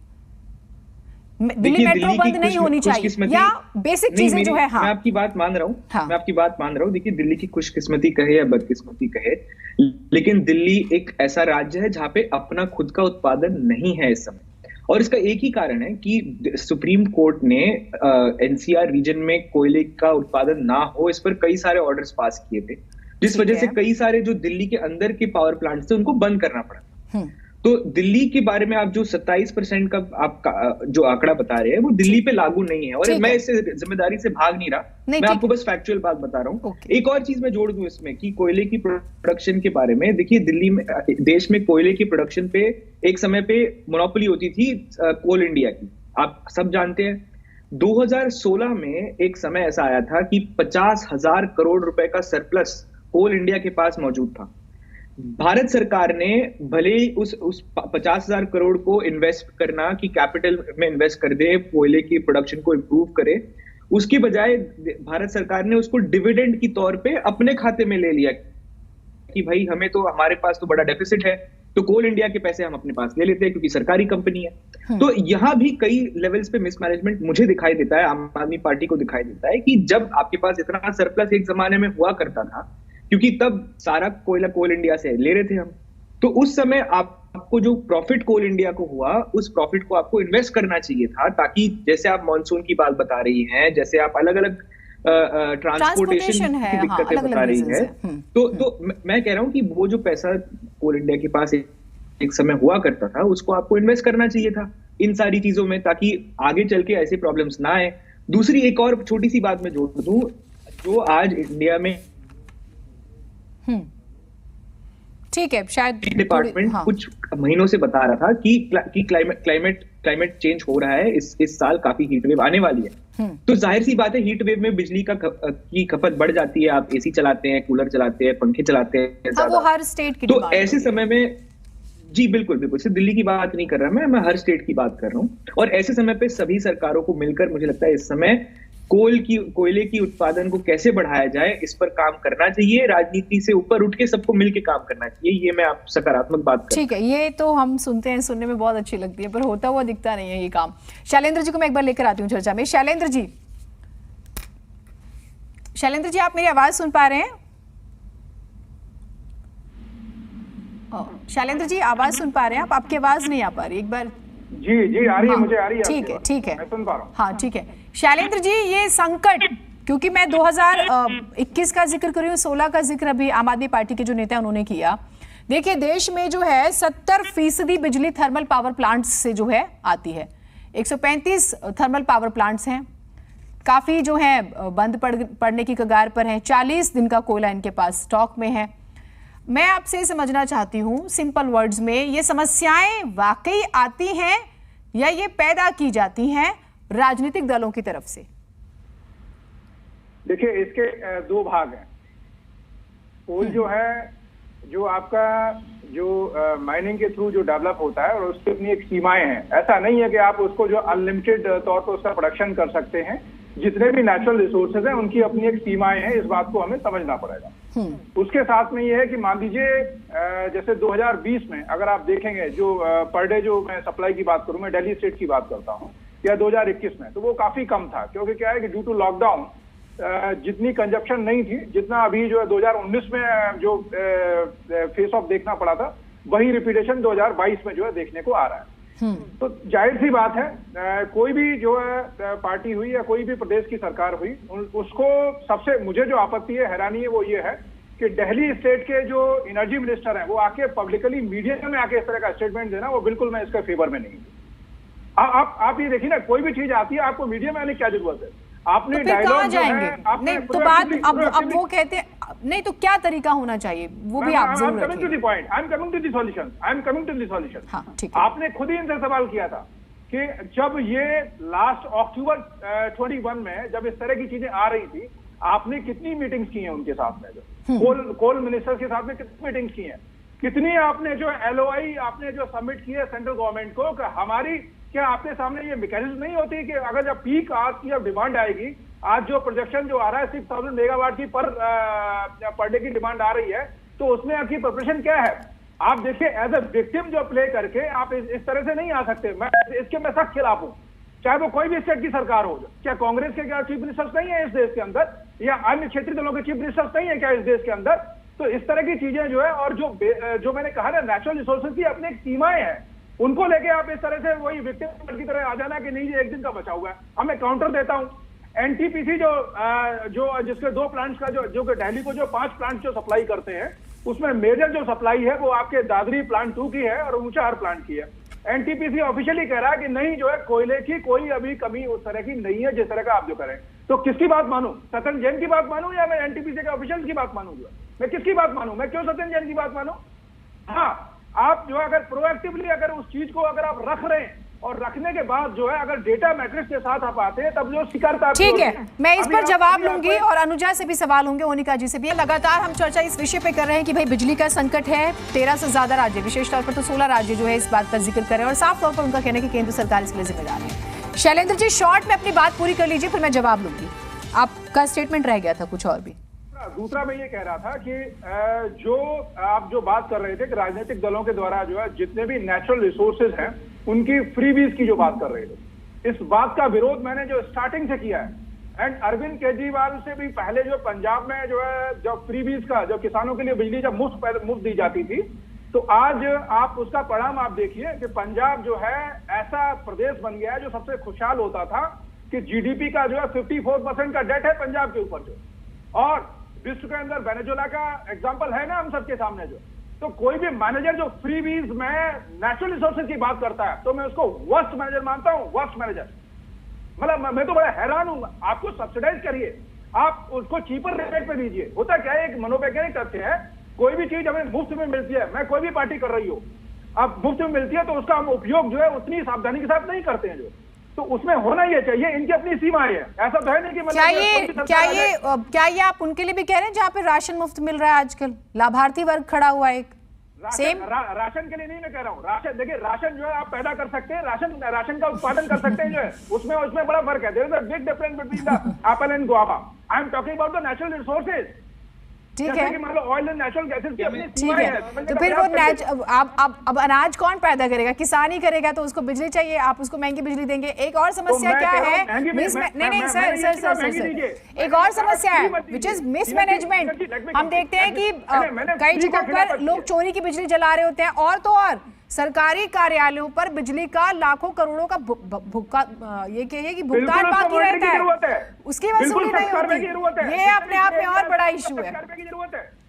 दिल्ली मेट्रो बंद नहीं होनी चाहिए, या बेसिक चीजें जो है। हाँ, मैं आपकी बात मान रहा हूँ। हाँ, मैं आपकी बात मान रहा हूँ। देखिए, दिल्ली की खुशकिस्मती कहे या बदकिस्मती कहे, लेकिन दिल्ली एक ऐसा राज्य है जहां पे अपना खुद का उत्पादन नहीं है इस समय, और इसका एक ही कारण है कि सुप्रीम कोर्ट ने एनसीआर रीजन में कोयले का उत्पादन ना हो इस पर कई सारे ऑर्डर्स पास किए थे, जिस वजह से कई सारे जो दिल्ली के अंदर के पावर प्लांट्स थे उनको बंद करना पड़ा। तो दिल्ली के बारे में आप जो 27% का आपका जो आंकड़ा बता रहे हैं वो दिल्ली पे लागू नहीं है, और मैं इससे जिम्मेदारी से भाग नहीं रहा, मैं आपको बस फैक्चुअल बात बता रहा हूँ। एक और चीज मैं जोड़ दूं इसमें कि कोयले की प्रोडक्शन के बारे में। देखिए, दिल्ली में, देश में कोयले की प्रोडक्शन पे एक समय पे मोनोपोली होती थी कोल इंडिया की, आप सब जानते हैं। 2016 में एक समय ऐसा आया था कि 50,000 करोड़ रुपए का सरप्लस कोल इंडिया के पास मौजूद था। भारत सरकार ने भले ही उस 50,000 करोड़ को इन्वेस्ट करना कि कैपिटल में इन्वेस्ट कर दे, कोयले की प्रोडक्शन को इंप्रूव करे, उसकी बजाय भारत सरकार ने उसको डिविडेंड की तौर पे अपने खाते में ले लिया कि भाई हमें तो, हमारे पास तो बड़ा डेफिसिट है, तो कोल इंडिया के पैसे हम अपने पास ले लेते हैं क्योंकि सरकारी कंपनी है। तो यहां भी कई लेवल्स पे मिसमैनेजमेंट मुझे दिखाई देता है, आम आदमी पार्टी को दिखाई देता है कि जब आपके पास इतना सरप्लस एक जमाने में हुआ करता था, क्योंकि तब सारा कोयला कोल इंडिया से ले रहे थे हम, तो उस समय आपको जो प्रॉफिट कोल इंडिया को हुआ, उस प्रॉफिट को आपको इन्वेस्ट करना चाहिए था, ताकि जैसे आप मॉनसून की बात बता रही हैं, जैसे आप अलग अलग ट्रांसपोर्टेशन की दिक्कतें बता रही है, तो मैं कह रहा हूं कि वो जो पैसा कोल इंडिया के पास एक समय हुआ करता था उसको आपको इन्वेस्ट करना चाहिए था इन सारी चीजों में, ताकि आगे चल के ऐसे प्रॉब्लम्स ना आए। दूसरी एक और छोटी सी बात मैं जोड़ दूं, जो आज इंडिया में ठीक है, शायद डिपार्टमेंट कुछ महीनों से बता रहा था कि क्लाइमेट चेंज हो रहा है, इस साल काफी हीट वेव आने वाली है। तो जाहिर सी बात है, हीट वेव में बिजली की खपत बढ़ जाती है, आप एसी चलाते हैं, कूलर चलाते हैं, पंखे चलाते हैं, वो हर स्टेट की तो ऐसे समय में, जी बिल्कुल बिल्कुल, सिर्फ दिल्ली की बात नहीं कर रहा मैं हर स्टेट की बात कर रहा हूँ। और ऐसे समय पे सभी सरकारों को मिलकर, मुझे लगता है इस समय कोयले की उत्पादन को कैसे बढ़ाया जाए इस पर काम करना चाहिए, राजनीति से ऊपर उठ के सबको मिलकर काम करना चाहिए। ये मैं आप सकारात्मक बात कर, ठीक है, ये तो हम सुनते हैं, सुनने में बहुत अच्छी लगती है, पर होता हुआ दिखता नहीं है ये काम। शैलेंद्र जी को मैं एक बार लेकर आती हूँ चर्चा में। शैलेंद्र जी आप मेरी आवाज सुन पा रहे हैं? शैलेंद्र जी आवाज सुन पा रहे हैं आप? आपकी आवाज नहीं आ पा रही, एक बार। जी आ रही है, मुझे आ रही है। ठीक है, मैं सुन पा रहा हूँ। हाँ ठीक है शैलेंद्र जी, ये संकट, क्योंकि मैं 2021 का जिक्र कर रही हूँ, 16 का जिक्र अभी आम आदमी पार्टी के जो नेता उन्होंने किया। देखिए, देश में जो है 70% बिजली थर्मल पावर प्लांट्स से जो है आती है। 135 थर्मल पावर प्लांट्स हैं, काफी जो है बंद पड़ने की कगार पर हैं। 40 दिन का कोयला इनके पास स्टॉक में है। मैं आपसे समझना चाहती हूँ सिंपल वर्ड्स में, ये समस्याएं वाकई आती हैं या ये पैदा की जाती हैं राजनीतिक दलों की तरफ से? देखिए, इसके दो भाग हैं। कोल जो है, जो आपका जो माइनिंग के थ्रू जो डेवलप होता है और उसकी अपनी एक सीमाएं हैं। ऐसा नहीं है कि आप उसको जो अनलिमिटेड तौर पर उसका प्रोडक्शन कर सकते हैं। जितने भी नेचुरल रिसोर्सेज हैं उनकी अपनी एक सीमाएं हैं, इस बात को हमें समझना पड़ेगा। उसके साथ में ये है कि मान लीजिए जैसे 2020 में अगर आप देखेंगे जो पर डे जो मैं सप्लाई की बात करूं, मैं दिल्ली स्टेट की बात करता हूं, या 2021 में, तो वो काफी कम था। क्योंकि क्या है कि ड्यू टू लॉकडाउन जितनी कंजप्शन नहीं थी जितना अभी जो है 2019 में जो फेस ऑफ देखना पड़ा था, वही रिपीटेशन 2022 में जो है देखने को आ रहा है। तो जाहिर सी बात है कोई भी जो है पार्टी हुई या कोई भी प्रदेश की सरकार हुई, उसको सबसे मुझे जो आपत्ति है, हैरानी है, वो ये है कि दिल्ली स्टेट के जो एनर्जी मिनिस्टर हैं वो आके पब्लिकली मीडिया में आके इस तरह का स्टेटमेंट देना, वो बिल्कुल मैं इसके फेवर में नहीं हूं। आप ये देखिए ना, कोई भी चीज आती है आपको मीडिया में आने की क्या जरूरत है? आपने तो फिर कहाँ जाएंगे? आपने नहीं तो बात अब वो कहते हैं नहीं, तो क्या तरीका होना चाहिए वो भी आप जरूर रखिए। I am coming to the solution. हाँ, ठीक है। आपने खुद ही इनसे सवाल किया था कि जब ये लास्ट अक्टूबर 21 में जब इस तरह की चीजें आ रही थी, आपने कितनी मीटिंग्स की हैं उनके साथ में, जो कोल मिनिस्टर के साथ में कितनी मीटिंग्स की हैं, कितनी आपने जो LOI आपने जो सबमिट की है सेंट्रल गवर्नमेंट को, हमारी क्या आपके सामने ये मैकेनिज्म नहीं होती कि अगर जब पीक आज की जब डिमांड आएगी, आज जो प्रोजेक्शन जो आ रहा है 6000 मेगावाट की पर डे की डिमांड आ रही है, तो उसमें आपकी प्रिपरेशन क्या है? आप देखिए, एज ए विक्टिम जो प्ले करके आप इस तरह से नहीं आ सकते। मैं सख्त खिलाफ हूं, चाहे वो कोई भी स्टेट की सरकार हो। क्या कांग्रेस के क्या चीफ मिनिस्टर्स नहीं है इस देश के अंदर, या अन्य क्षेत्रीय दलों के चीफ मिनिस्टर्स नहीं है क्या इस देश के अंदर? तो इस तरह की चीजें जो है, और जो मैंने कहा ना, नेचुरल रिसोर्सेज की अपनी एक सीमाएं हैं, उनको लेके आप इस तरह से वही विक्टिम की तरह आ जाना कि नहीं ये एक दिन का बचा हुआ है। अब मैं काउंटर देता हूं, NTPC जो जिसके 2 प्लांट्स का जो दिल्ली को जो 5 प्लांट जो सप्लाई करते हैं, उसमें मेजर जो सप्लाई है वो आपके दादरी प्लांट 2 की है और ऊंचाहार प्लांट की है। NTPC ऑफिशियली कह रहा है कि नहीं, जो है कोयले की कोई अभी कमी उस तरह की नहीं है जिस तरह का आप जो करें। तो किसकी बात मानूं? सत्यन जैन की बात मानूं या मैं NTPC के ऑफिशियल की बात मानूं? मैं किसकी बात मानूं? मैं क्यों सत्यन जैन की बात मानूं? हाँ, आप जो है अगर प्रोएक्टिवली अगर उस चीज को अगर आप रख रहे हैं और रखने के बाद जो है अगर डेटा मैट्रिक्स के साथ आप आते हैं, तब जो स्वीकारता। ठीक है, मैं इस पर जवाब लूंगी और अनुजा से भी सवाल होंगे, मोनिका जी से भी। लगातार हम चर्चा इस विषय पे कर रहे हैं कि भाई बिजली का संकट है। 13 से ज्यादा राज्य, विशेष तौर पर तो 16 राज्य जो है इस बात पर जिक्र कर रहे हैं और साफ तौर पर उनका कहना है कि केंद्र सरकार इसके लिए जिम्मेदार है। शैलेंद्र जी, शॉर्ट में अपनी बात पूरी कर लीजिए, फिर मैं जवाब लूंगी। आपका स्टेटमेंट रह गया था कुछ और भी। दूसरा मैं ये कह रहा था कि जो आप जो बात कर रहे थे कि राजनीतिक दलों के द्वारा जो है जितने भी नेचुरल रिसोर्सेज हैं उनकी फ्रीबीज की जो बात कर रहे थे, इस बात का विरोध मैंने जो स्टार्टिंग से किया है। एंड अरविंद केजरीवाल से भी पहले जो पंजाब में जो है जब फ्रीबीज का, जो किसानों के लिए बिजली जब मुफ्त दी जाती थी, तो आज आप उसका परिणाम आप देखिए कि पंजाब जो है ऐसा प्रदेश बन गया है जो सबसे खुशहाल होता था कि GDP का जो है 54% का डेट है पंजाब के ऊपर जो, और विश्व के अंदर वेनेजुएला का एग्जांपल है ना हम सबके सामने जो। तो कोई भी मैनेजर जो फ्रीबीज में नेचुरल रिसोर्सेज की बात करता है, तो मैं उसको वर्स्ट मैनेजर मानता हूं, वर्स्ट मैनेजर। मतलब मैं तो बड़ा हैरान हूं। आपको सब्सिडाइज करिए, आप उसको चीपर रेट पे दीजिए। होता क्या है, एक मनोवैज्ञानिक तथ्य है, कोई भी चीज हमें मुफ्त में मिलती है, मैं कोई भी पार्टी कर रही हो, अब मुफ्त में मिलती है तो उसका हम उपयोग जो है उतनी सावधानी के साथ नहीं करते हैं जो, तो उसमें होना ही चाहिए। इनकी अपनी सीमाएं है, ऐसा तो है नहीं कि क्या ये आप उनके लिए भी कह रहे हैं जहाँ पे राशन मुफ्त मिल रहा है आजकल, लाभार्थी वर्ग खड़ा हुआ है एक सेम? राशन के लिए नहीं मैं कह रहा हूँ। राशन देखिए, राशन जो है आप पैदा कर सकते हैं, राशन का उत्पादन कर सकते हैं जो है, उसमें बड़ा फर्क है। There is a big difference between the apple and guava. I am talking about the natural resources. ठीक है, मतलब ऑयल एंड नेचुरल गैसेस की अपनी ठीक है। तो फिर वो अब अनाज कौन पैदा करेगा? किसान ही करेगा, तो उसको बिजली चाहिए, आप उसको महंगी बिजली देंगे। एक और समस्या क्या है, नहीं सर, एक और समस्या है विच इज मिसमैनेजमेंट। हम देखते हैं कि कई जगहों पर लोग चोरी की बिजली जला रहे होते हैं, और तो और सरकारी कार्यालयों पर बिजली का लाखों करोड़ों का ये कहिए कि भुगतान बाकी रहता है, उसकी वसूली नहीं होती। ये अपने आप में और बड़ा इशू है।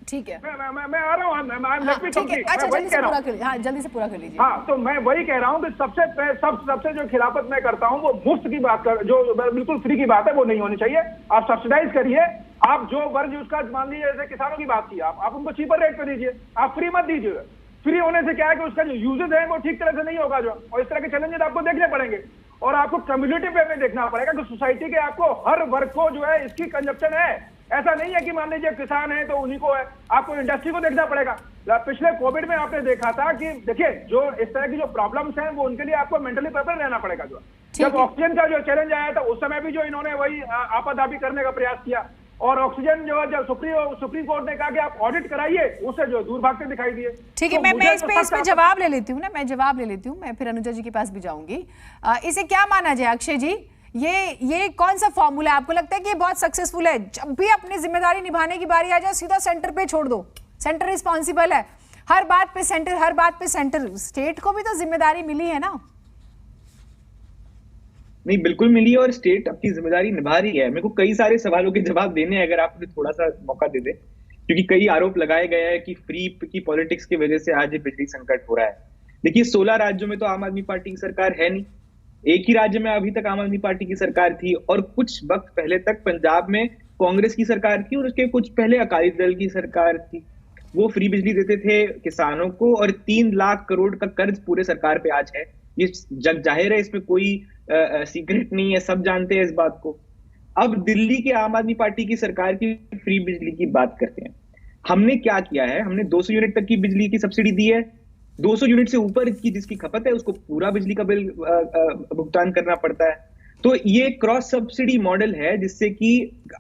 ठीक है, मैं आ रहा हूँ, ठीक है, अच्छा जल्दी से पूरा कर लीजिए। हाँ, जल्दी से पूरा कर लीजिए। हाँ, तो मैं वही कह रहा हूँ कि सबसे जो खिलाफत मैं करता हूँ वो मुफ्त की बात कर, जो बिल्कुल फ्री की बात है वो नहीं होनी चाहिए। आप सब्सिडाइज करिए, आप जो वर्ग उसका मान लीजिए, जैसे किसानों की बात की, आप उनको चीपर रेट पे दीजिए, आप फ्री मत दीजिए। फ्री होने से क्या है कि उसका जो यूजेज है वो ठीक तरह से नहीं होगा, जो और इस तरह के चैलेंजेस आपको देखने पड़ेंगे और आपको कम्युनिटी वे में देखना पड़ेगा कि सोसाइटी के आपको हर वर्ग को जो है इसकी कंजप्शन है। ऐसा नहीं है कि मान लीजिए किसान है तो उन्हीं को है, आपको इंडस्ट्री को देखना पड़ेगा। पिछले कोविड में आपने देखा था कि देखिए जो इस तरह की जो प्रॉब्लम्स हैं वो उनके लिए आपको मेंटली प्रिपेयर रहना पड़ेगा। जो जब ऑक्सीजन का जो चैलेंज आया था उस समय भी जो इन्होंने वही आपाधापी करने का प्रयास किया और ऑक्सीजन जो है जब सुप्रीम कोर्ट ने कहा कि आप ऑडिट कराइए, उससे जो दूर भागते दिखाई दिए। ठीक है, मैं इस पे जवाब ले लेती हूँ ना, मैं जवाब ले लेती हूँ, मैं फिर अनुजा जी के पास भी जाऊंगी। इसे क्या माना जाए अक्षय जी, ये कौन सा फॉर्मूला है? आपको लगता है कि ये बहुत सक्सेसफुल है? जब भी अपनी जिम्मेदारी निभाने की बारी आ जाए सीधा सेंटर पे छोड़ दो, सेंटर रिस्पॉन्सिबल है, हर बात पे सेंटर, हर बात पे सेंटर। स्टेट को भी तो जिम्मेदारी मिली है ना? नहीं, बिल्कुल मिली है और स्टेट अपनी जिम्मेदारी निभा रही है। मेरे को कई सारे सवालों के जवाब देने हैं, अगर आप मुझे थोड़ा सा मौका दे दे, क्योंकि कई आरोप लगाए गए हैं कि फ्री की पॉलिटिक्स की वजह से आज ये बिजली संकट हो रहा है। देखिए 16 राज्यों में तो आम आदमी पार्टी की सरकार है नहीं, एक ही राज्य में अभी तक आम आदमी पार्टी की सरकार थी और कुछ वक्त पहले तक पंजाब में कांग्रेस की सरकार थी और उसके कुछ पहले अकाली दल की सरकार थी। वो फ्री बिजली देते थे किसानों को और 3 लाख करोड़ का कर्ज पूरे सरकार पे आज है। ये जग जाहिर है, इसमें कोई सीक्रेट नहीं है, सब जानते हैं इस बात को। अब दिल्ली के आम आदमी पार्टी की सरकार की फ्री बिजली की बात करते हैं। हमने क्या किया है, हमने 200 यूनिट तक की बिजली की सब्सिडी दी है। 200 यूनिट से ऊपर की जिसकी खपत है उसको पूरा बिजली का बिल भुगतान करना पड़ता है। तो ये क्रॉस सब्सिडी मॉडल है जिससे कि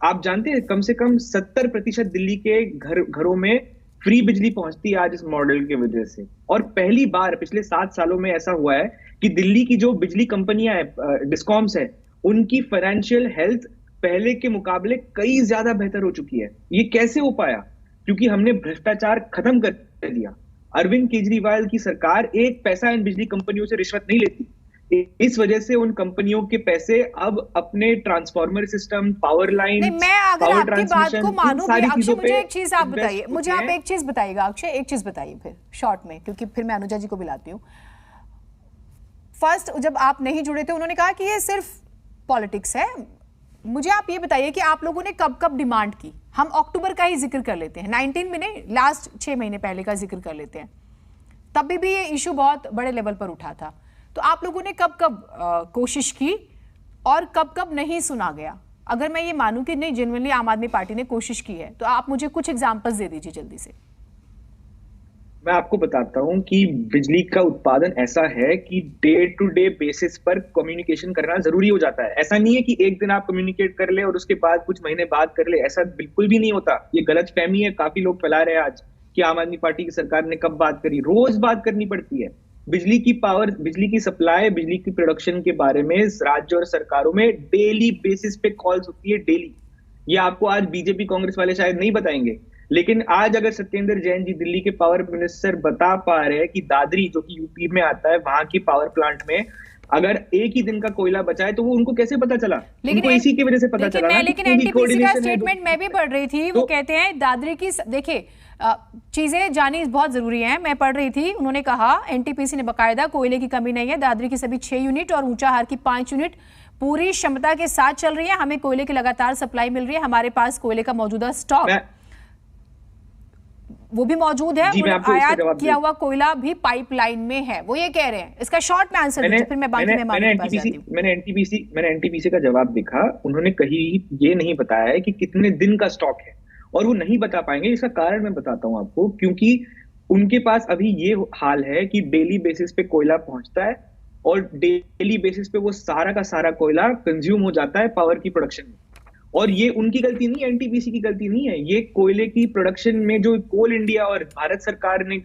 आप जानते हैं कम से कम 70% दिल्ली के घरों में फ्री बिजली पहुंचती है आज इस मॉडल की वजह से। और पहली बार पिछले 7 सालों में ऐसा हुआ है कि दिल्ली की जो बिजली कंपनियां हैं, डिस्कॉम्स है, उनकी फाइनेंशियल हेल्थ पहले के मुकाबले कई ज्यादा बेहतर हो चुकी है। ये कैसे हो पाया? क्योंकि हमने भ्रष्टाचार खत्म कर दिया। अरविंद केजरीवाल की सरकार एक पैसा इन बिजली कंपनियों से रिश्वत नहीं लेती। इस वजह से उन कंपनियों के पैसे अब अपने ट्रांसफार्मर सिस्टम, पावर लाइन, मैं अगर आपकी बात को मानूं, अक्षय मुझे एक चीज आप बताइए, मुझे आप एक चीज बताइएगा अक्षय, एक चीज बताइए फिर शॉर्ट में, क्योंकि फिर मैं अनुजा जी को बुलाती हूँ। फर्स्ट जब आप नहीं जुड़े थे उन्होंने कहा कि ये सिर्फ पॉलिटिक्स है। मुझे आप ये बताइए कि आप लोगों ने कब कब डिमांड की? हम अक्टूबर का ही जिक्र कर लेते हैं, 19 में नहीं, लास्ट 6 महीने पहले का जिक्र कर लेते हैं। तब भी ये इशू बहुत बड़े लेवल पर उठा था। तो आप लोगों ने कब कब कोशिश की और कब कब नहीं सुना गया? अगर मैं ये मानूं कि नहीं, जेन्युइनली आम आदमी पार्टी ने कोशिश की है, तो आप मुझे कुछ एग्जांपल्स दे दीजिए जल्दी से। मैं आपको बताता हूं कि बिजली का उत्पादन ऐसा है कि डे टू डे बेसिस पर कम्युनिकेशन करना जरूरी हो जाता है। ऐसा नहीं है कि एक दिन आप कम्युनिकेट कर ले और उसके बाद कुछ महीने बाद कर ले, ऐसा बिल्कुल भी नहीं होता। ये गलतफहमी है, काफी लोग फैला रहे हैं आज कि आम आदमी पार्टी की सरकार ने कब बात करी। रोज बात करनी पड़ती है। बिजली की पावर, बिजली की सप्लाई, बिजली की प्रोडक्शन के बारे में राज्य और सरकारों में डेली बेसिस पे कॉल्स होती है, डेली। ये आपको आज बीजेपी कांग्रेस वाले शायद नहीं बताएंगे, लेकिन आज अगर सत्येंद्र जैन जी दिल्ली के पावर मिनिस्टर बता पा रहे हैं कि दादरी जो कि यूपी में आता है, वहां की पावर प्लांट में अगर एक ही दिन का कोयला बचा है तो वो उनको कैसे पता चला? उनको इसी की वजह से पता चला। लेकिन एनटीपीसी का स्टेटमेंट मैं भी पढ़ रही थी, वो कहते हैं दादरी की, देखिए चीजें जानी बहुत जरूरी है। मैं पढ़ रही थी, उन्होंने कहा एनटीपीसी ने बकायदा कोयले की कमी नहीं है, दादरी की सभी 6 यूनिट और ऊंचाहार की 5 यूनिट पूरी क्षमता के साथ चल रही है। हमें कोयले की लगातार सप्लाई मिल रही है, हमारे पास कोयले का मौजूदा स्टॉक वो भी मौजूद है, आयात किया हुआ कोयला भी पाइपलाइन में है, वो ये कह रहे हैं। इसका शॉर्ट में आंसर दीजिए, फिर मैं बाकी में मैंने एनटीपीसी का जवाब देखा, उन्होंने कहीं ये नहीं बताया है कि कितने दिन का स्टॉक है और वो नहीं बता पाएंगे। इसका कारण मैं बताता हूं आपको, क्योंकि उनके पास अभी ये हाल है कि डेली बेसिस पे कोयला पहुंचता है और डेली बेसिस पे वो सारा का सारा कोयला कंज्यूम हो जाता है पावर की प्रोडक्शन में। और ये उनकी गलती नहीं है, एनटीपीसी की गलती नहीं है। ये कोयले की प्रोडक्शन में जो कोल इंडिया और भारत सरकार ने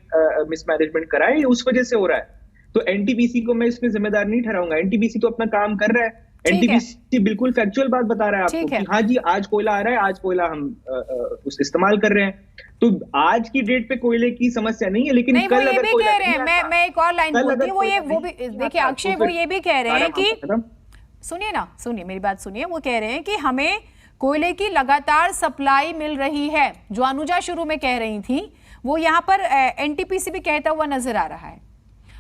मिसमैनेजमेंट करा है, उस वजह से हो रहा है। तो एनटीपीसी को मैं इसमें जिम्मेदार नहीं ठहराऊंगा। एनटीपीसी तो अपना काम कर रहा है। एनटीपीसी बिल्कुल फैक्चुअल बात बता रहा है आपको कि हाँ जी आज कोयला आ रहा है, आज कोयला हम उस इस्तेमाल कर रहे हैं। तो आज की डेट पे कोयले की समस्या नहीं है, लेकिन कल अगर भी कह रहे हैं, मैं एक और लाइन बोलती हूँ, वो भी देखिए अक्षय, वो ये भी कह रहे हैं कि सुनिए ना, सुनिए मेरी बात सुनिए, वो कह रहे हैं कि हमें कोयले की लगातार सप्लाई मिल रही है। जो अनुजा शुरू में कह रही थी वो यहाँ पर एनटीपीसी भी कहता हुआ नजर आ रहा है।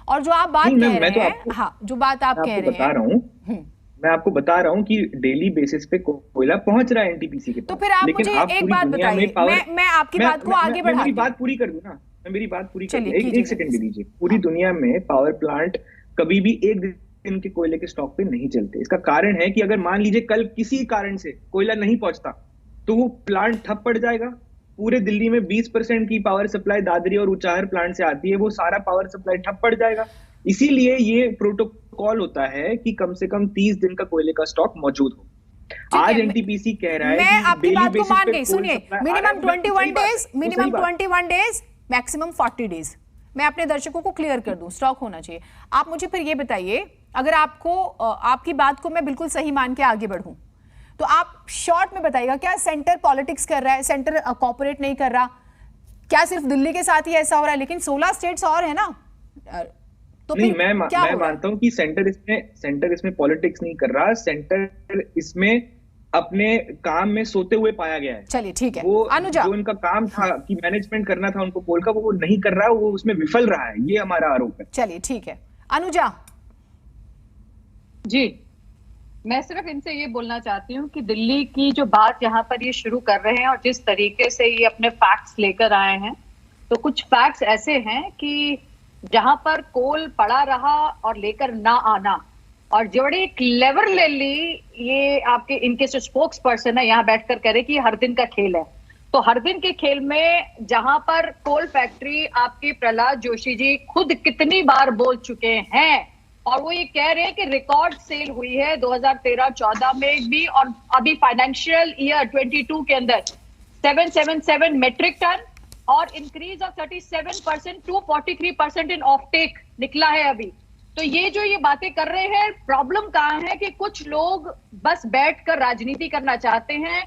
और जो आप बात कह रहे हैं, हाँ, जो बात आप कह रहे हैं, मैं आपको बता रहा हूँ कि डेली बेसिस पे कोयला पहुंच रहा है एनटीपीसी के पास। तो फिर आप मुझे एक बात बताइए, मैं आपकी बात को आगे बढ़ा, मेरी बात पूरी कर दूं ना, मैं मेरी बात पूरी कर दूं, एक सेकंड दे दीजिए। पूरी दुनिया में पावर प्लांट कभी भी एक दिन के कोयले के स्टॉक पे नहीं चलते। इसका कारण है कि अगर मान लीजिए कल किसी कारण से कोयला नहीं पहुंचता तो वो प्लांट ठप पड़ जाएगा। पूरे दिल्ली में 20% की पावर सप्लाई दादरी और ऊंचाहर प्लांट से आती है, वो सारा पावर सप्लाई ठप पड़ जाएगा। इसीलिए ये प्रोटोकॉल होता है कि कम से कम 30 दिन का कोयले का स्टॉक मौजूद हो। आज एनटीपीसी कह रहा है मैं आपकी बात को मान गई, सुनिए, मिनिमम 21 डेज, मैक्सिमम 40 डेज। मैं अपने दर्शकों को क्लियर कर दूं, स्टॉक होना चाहिए। आप मुझे फिर ये बताइए, अगर आपको आपकी बात को मैं बिल्कुल सही मान के आगे बढ़ूं तो आप शॉर्ट में बताइएगा, क्या सेंटर पॉलिटिक्स कर रहा है, सेंटर कोऑपरेट नहीं कर रहा? क्या सिर्फ दिल्ली के साथ ही ऐसा हो रहा है? लेकिन 16 स्टेट्स और है ना, तो नहीं, मैं मानता हूं कि सेंटर इसमें पॉलिटिक्स नहीं कर रहा। सेंटर इसमें अपने काम में सोते हुए पाया गया है। चलिए ठीक है, वो अनुजा, जो उनका काम था कि मैनेजमेंट करना था उनको कोल का, वो नहीं कर रहा, वो उसमें विफल रहा है, ये हमारा आरोप है। चलिए ठीक है, अनुजा जी, मैं सिर्फ इनसे ये बोलना चाहती हूँ कि दिल्ली की जो बात यहाँ पर ये शुरू कर रहे हैं और जिस तरीके से ये अपने फैक्ट्स लेकर आए हैं, तो कुछ फैक्ट्स ऐसे हैं कि जहां पर कोल पड़ा रहा और लेकर ना आना, और बड़ी क्लेवरली ये आपके इनके जो स्पोक्स पर्सन है यहाँ बैठकर कह रहे कि हर दिन का खेल है। तो हर दिन के खेल में जहां पर कोल फैक्ट्री आपकी प्रहलाद जोशी जी खुद कितनी बार बोल चुके हैं, और वो ये कह रहे हैं कि रिकॉर्ड सेल हुई है 2013-14 में भी, और अभी फाइनेंशियल ईयर 22 के अंदर 777 मेट्रिक टन और increase of 37% to 43% in offtake निकला है अभी। तो ये जो ये बातें कर रहे हैं, प्रॉब्लम कहाँ है कि कुछ लोग बस बैठकर राजनीति करना चाहते हैं,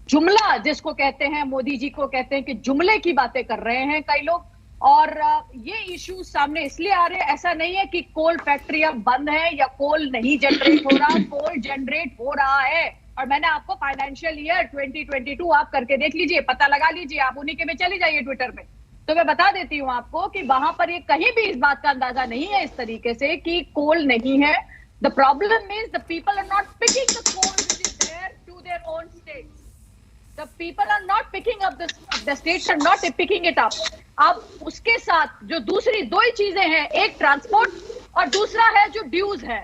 जुमला जिसको कहते हैं, मोदी जी को कहते हैं कि जुमले की बातें कर रहे हैं कई लोग। और ये इश्यूज सामने इसलिए आ रहे हैं, ऐसा नहीं है कि कोल फैक्ट्री अब बंद है या कोल नहीं जनरेट हो रहा, कोल जनरेट हो रहा है। और मैंने आपको फाइनेंशियल ईयर 2022 आप करके देख लीजिए, पता लगा लीजिए, आप उन्हीं के में चली जाइए ट्विटर पे, तो मैं बता देती हूँ आपको कि वहां पर ये कहीं भी इस बात का अंदाजा नहीं है इस तरीके से कि कोल नहीं है। The problem means the people are not picking the coal which is there to their own states. The people are not picking up, the states are not picking it up. अब उसके साथ जो दूसरी दो ही चीजें हैं, एक ट्रांसपोर्ट और दूसरा है जो ड्यूज है।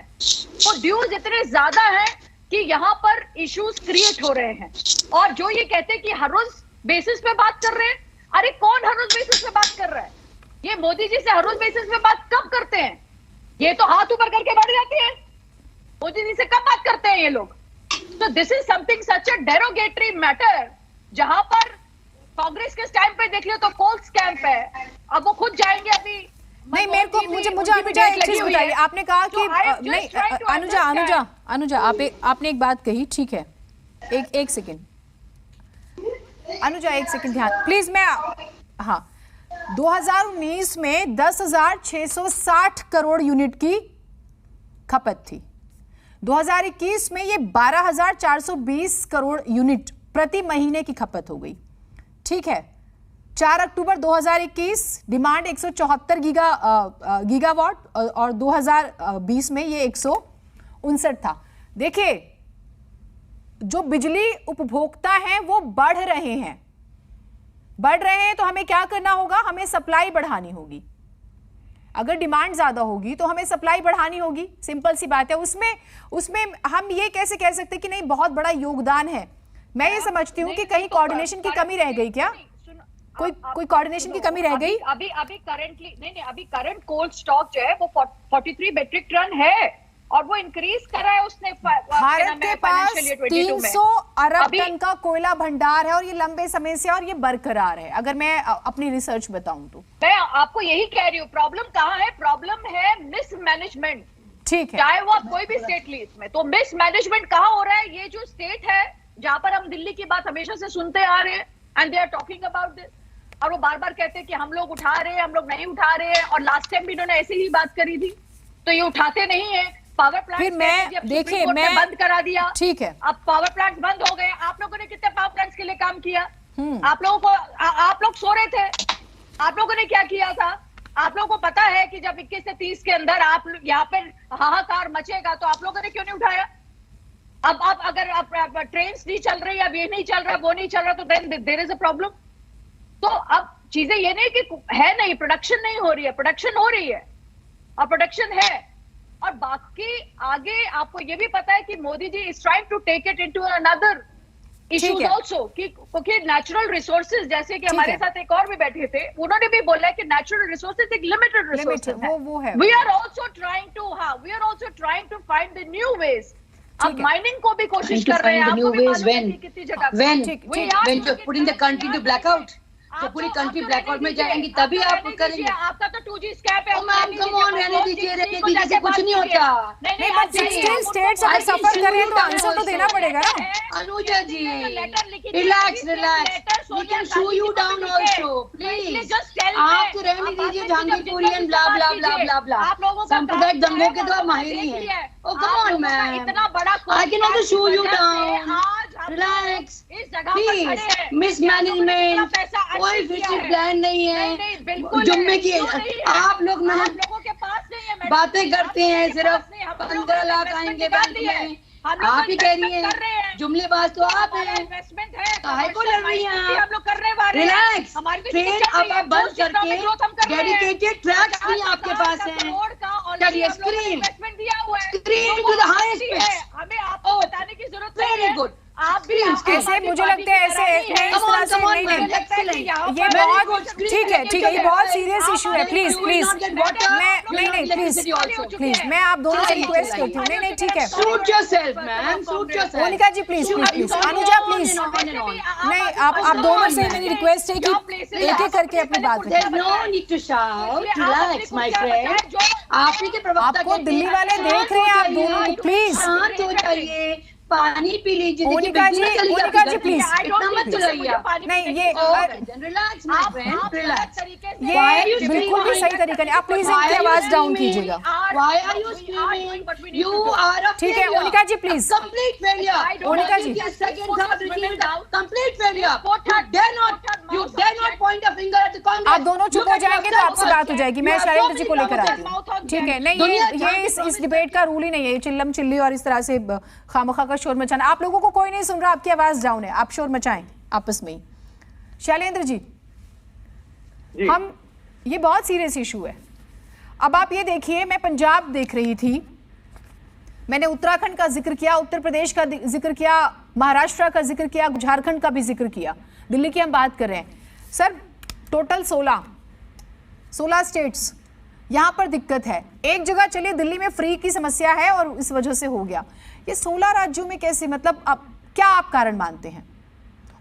वो ड्यूज इतने ज्यादा है कि यहाँ पर इश्यूज क्रिएट हो रहे हैं। और जो ये कहते हैं कि हर रोज बेसिस पे बात कर रहे हैं, अरे कौन हर रोज बेसिस पे बात कर रहा है? ये मोदी जी से हर रोज बेसिस पे बात कब करते हैं? ये तो हाथ ऊपर करके बैठ जाते हैं। मोदी जी से कब बात करते हैं ये लोग? तो this is something such a derogatory matter, जहां पर कांग्रेस के टाइम पे देख लियो तो कोल स्कैम है। अब वो खुद जाएंगे अभी। नहीं, मेरे को मुझे अनुजा एक चीज बताइए, आपने कहा कि नहीं, अनुजा आपने एक बात कही, ठीक है, एक सेकंड अनुजा, एक सेकंड ध्यान प्लीज। मैं हाँ, 2019 में 10,660 करोड़ यूनिट की खपत थी। 2021 में ये 12,420 करोड़ यूनिट प्रति महीने की खपत हो गई। ठीक है, 4 अक्टूबर 2021 डिमांड 174 गीगावाट और 2020 में ये 159 था। देखिए, जो बिजली उपभोक्ता हैं वो बढ़ रहे हैं तो हमें क्या करना होगा? हमें सप्लाई बढ़ानी होगी। अगर डिमांड ज्यादा होगी तो हमें सप्लाई बढ़ानी होगी, सिंपल सी बात है। उसमें हम ये कैसे कह सकते कि नहीं बहुत बड़ा योगदान है? मैं ये समझती हूँ कि कहीं कोऑर्डिनेशन की कमी रह गई क्या? कोई कोऑर्डिनेशन की कमी रह गई? अभी करंटली नहीं, अभी करंट कोल्ड स्टॉक जो है वो 43 मेट्रिक टन है और वो इंक्रीज करा है उसने। भारत के पास 300 अरब टन का कोयला भंडार है और ये लंबे समय से और ये बरकरार है, अगर मैं अपनी रिसर्च बताऊं तो। मैं आपको यही कह रही हूँ, प्रॉब्लम कहाँ है? प्रॉब्लम है मिसमैनेजमेंट। ठीक है, चाहे वो आप कोई भी स्टेट ली, इसमें तो मिसमैनेजमेंट कहाँ हो रहा है? ये जो स्टेट है जहां पर हम दिल्ली की बात हमेशा से सुनते आ रहे हैं, and they are talking about this, और वो बार बार कहते हैं कि हम लोग उठा रहे हैं, हम लोग नहीं उठा रहे हैं, और लास्ट टाइम भी इन्होंने ऐसे ही बात करी थी, तो ये उठाते नहीं है। पावर प्लांट फिर मैं देखिए मैं बंद करा दिया, ठीक है, अब पावर प्लांट बंद हो गए। आप लोगों ने कितने पावर प्लांट्स के लिए काम किया? आप लोगों को आप लोग सो रहे थे, आप लोगों ने क्या किया था? आप लोगों को पता है कि जब 21 से 30 के अंदर आप यहाँ पे हाहाकार मचेगा, तो आप लोगों ने क्यों नहीं उठाया? अब आप अगर ट्रेन नहीं चल रही, अब ये नहीं चल रहा, वो नहीं चल रहा, तो देयर इज अ प्रॉब्लम। तो अब चीजें ये नहीं कि है नहीं, प्रोडक्शन नहीं हो रही है, प्रोडक्शन हो रही है और प्रोडक्शन है। और बाकी आगे आपको ये भी पता है कि Modi ji is trying to take it into another issues also, क्योंकि नेचुरल रिसोर्सेज, जैसे कि हमारे साथ एक और भी बैठे थे, उन्होंने भी बोला कि नेचुरल रिसोर्सेज एक लिमिटेड रिसोर्सेज है। We are also trying to find the new ways. अब माइनिंग को भी कोशिश कर रहे हैं, आपको भी मालूम है कि कितनी जगह when to put in the country to blackout, तो पूरी कंट्री ब्लैकआउट में जाएंगी तभी आप करेंगे। आपका तो 2G स्कैप है। मैम कम ऑन, रहने दीजिए से कुछ नहीं होता। नहीं, बट 16 स्टेट्स अगर सफर कर रहे हैं तो आंसर तो देना पड़ेगा ना। Anuja ji relax, we can show you down also, please. आप तो रहने दीजिए जहांगीरपुरी एंड ब्ला ब्ला ब्ला ब्ला ब्ला, सांप्रदायिक दंगों के तो आप माहिर ही हैं। ओ कम ऑन मैम, इतना बड़ा I can not show you down, relax please. Mismanagement, कोई फिक्स्ड प्लान नहीं है जुम्मे की। आप लोग बातें करते हैं, सिर्फ 15 लाख आएंगे बैंक में, आप ही कह रही हैं, जुमलेबाज तो आप हैं, काहे को लड़ रही हैं आप? हम लोग कर रहे हैं, रिलैक्स। ट्रेन अब आप बंद करके डेडिकेटेड ट्रैक्स भी आपके पास हैं। चलिए screen to the highest pitch, हमें आपको बताने की जरूरत नहीं है। Very good. आप भी ऐसे मुझे लगता है ऐसे नहीं, इस तरह से नहीं, ये बहुत ठीक है, ये बहुत सीरियस इशू है। प्लीज मैं नहीं प्लीज मैं आप दोनों से रिक्वेस्ट करती हूँ। नहीं ठीक है, suit yourself ma'am, suit yourself. Monika ji please Anuja please नहीं, आप दोनों से मेरी रिक्वेस्ट है कि एक एक करके अपनी बात करें। No need to shout, relax my friend. आप ही के प्रवक्ता आपको दिल्ली वाले देख रहे हैं, आप दोनों प्लीज शांत हो जाइए, पानी पी लीजिए। मोनिका जी प्लीज इतना मत चलाइए। नहीं, ये रिलैक्स माय फ्रेंड, रिलैक्स। ये बिल्कुल भी सही तरीका नहीं। आप प्लीज इनकी आवाज डाउन कीजिएगा। Why are you screaming? You are a ठीक है Monika ji please, complete failure. Monika ji second third review complete failure. You dare not point a finger at the Congress. आप दोनों चुप हो जाएंगे तो आपसे बात हो जाएगी। मैं शैलेंद्र जी को लेकर आती हूँ, ठीक है? नहीं, ये इस डिबेट का रूल ही नहीं है, ये चिल्लम चिल्ली और इस तरह से खामखा का शोर मचाना। आप लोगों को कोई नहीं सुन रहा, आपकी आवाज डाउन है, आप शोर मचाएं आपस में ही। शैलेंद्र जी, हम ये बहुत सीरियस इशू है। अब आप ये देखिए, मैं पंजाब देख रही थी, मैंने उत्तराखंड का जिक्र किया, उत्तर प्रदेश का जिक्र किया, महाराष्ट्र का जिक्र किया, झारखंड का भी जिक्र किया, दिल्ली की हम बात कर रहे हैं। सर टोटल 16 स्टेट्स, यहां पर दिक्कत है। एक जगह चलिए दिल्ली में फ्री की समस्या है और इस वजह से हो गया, ये 16 राज्यों में कैसे? मतलब अब क्या आप कारण मानते हैं?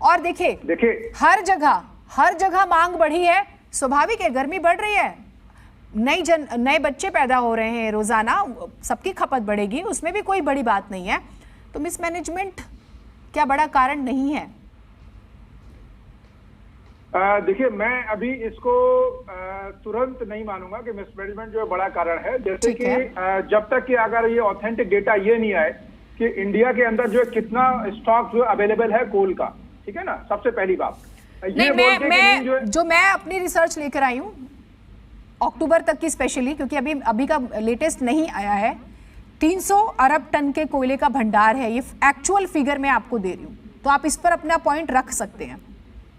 और देखिए हर जगह मांग बढ़ी है, स्वाभाविक है, गर्मी बढ़ रही है, नए बच्चे पैदा हो रहे हैं रोजाना, सबकी खपत बढ़ेगी, उसमें भी कोई बड़ी बात नहीं है। तो मिसमैनेजमेंट क्या बड़ा कारण नहीं है? देखिए, मैं अभी इसको तुरंत नहीं मानूंगा कि मिसमैनेजमेंट जो है बड़ा कारण है। जैसे कि जब तक कि अगर ये ऑथेंटिक डेटा ये नहीं आए कि इंडिया के अंदर जो है कितना स्टॉक जो अवेलेबल है कोल का, ठीक है ना, सबसे पहली बात। नहीं, मैं अपनी रिसर्च लेकर आई हूँ अक्टूबर तक की स्पेशली, क्योंकि अभी का लेटेस्ट नहीं आया है। 300 अरब टन के कोयले का भंडार है, ये एक्चुअल फिगर मैं आपको दे रही हूँ, तो आप इस पर अपना पॉइंट रख सकते हैं।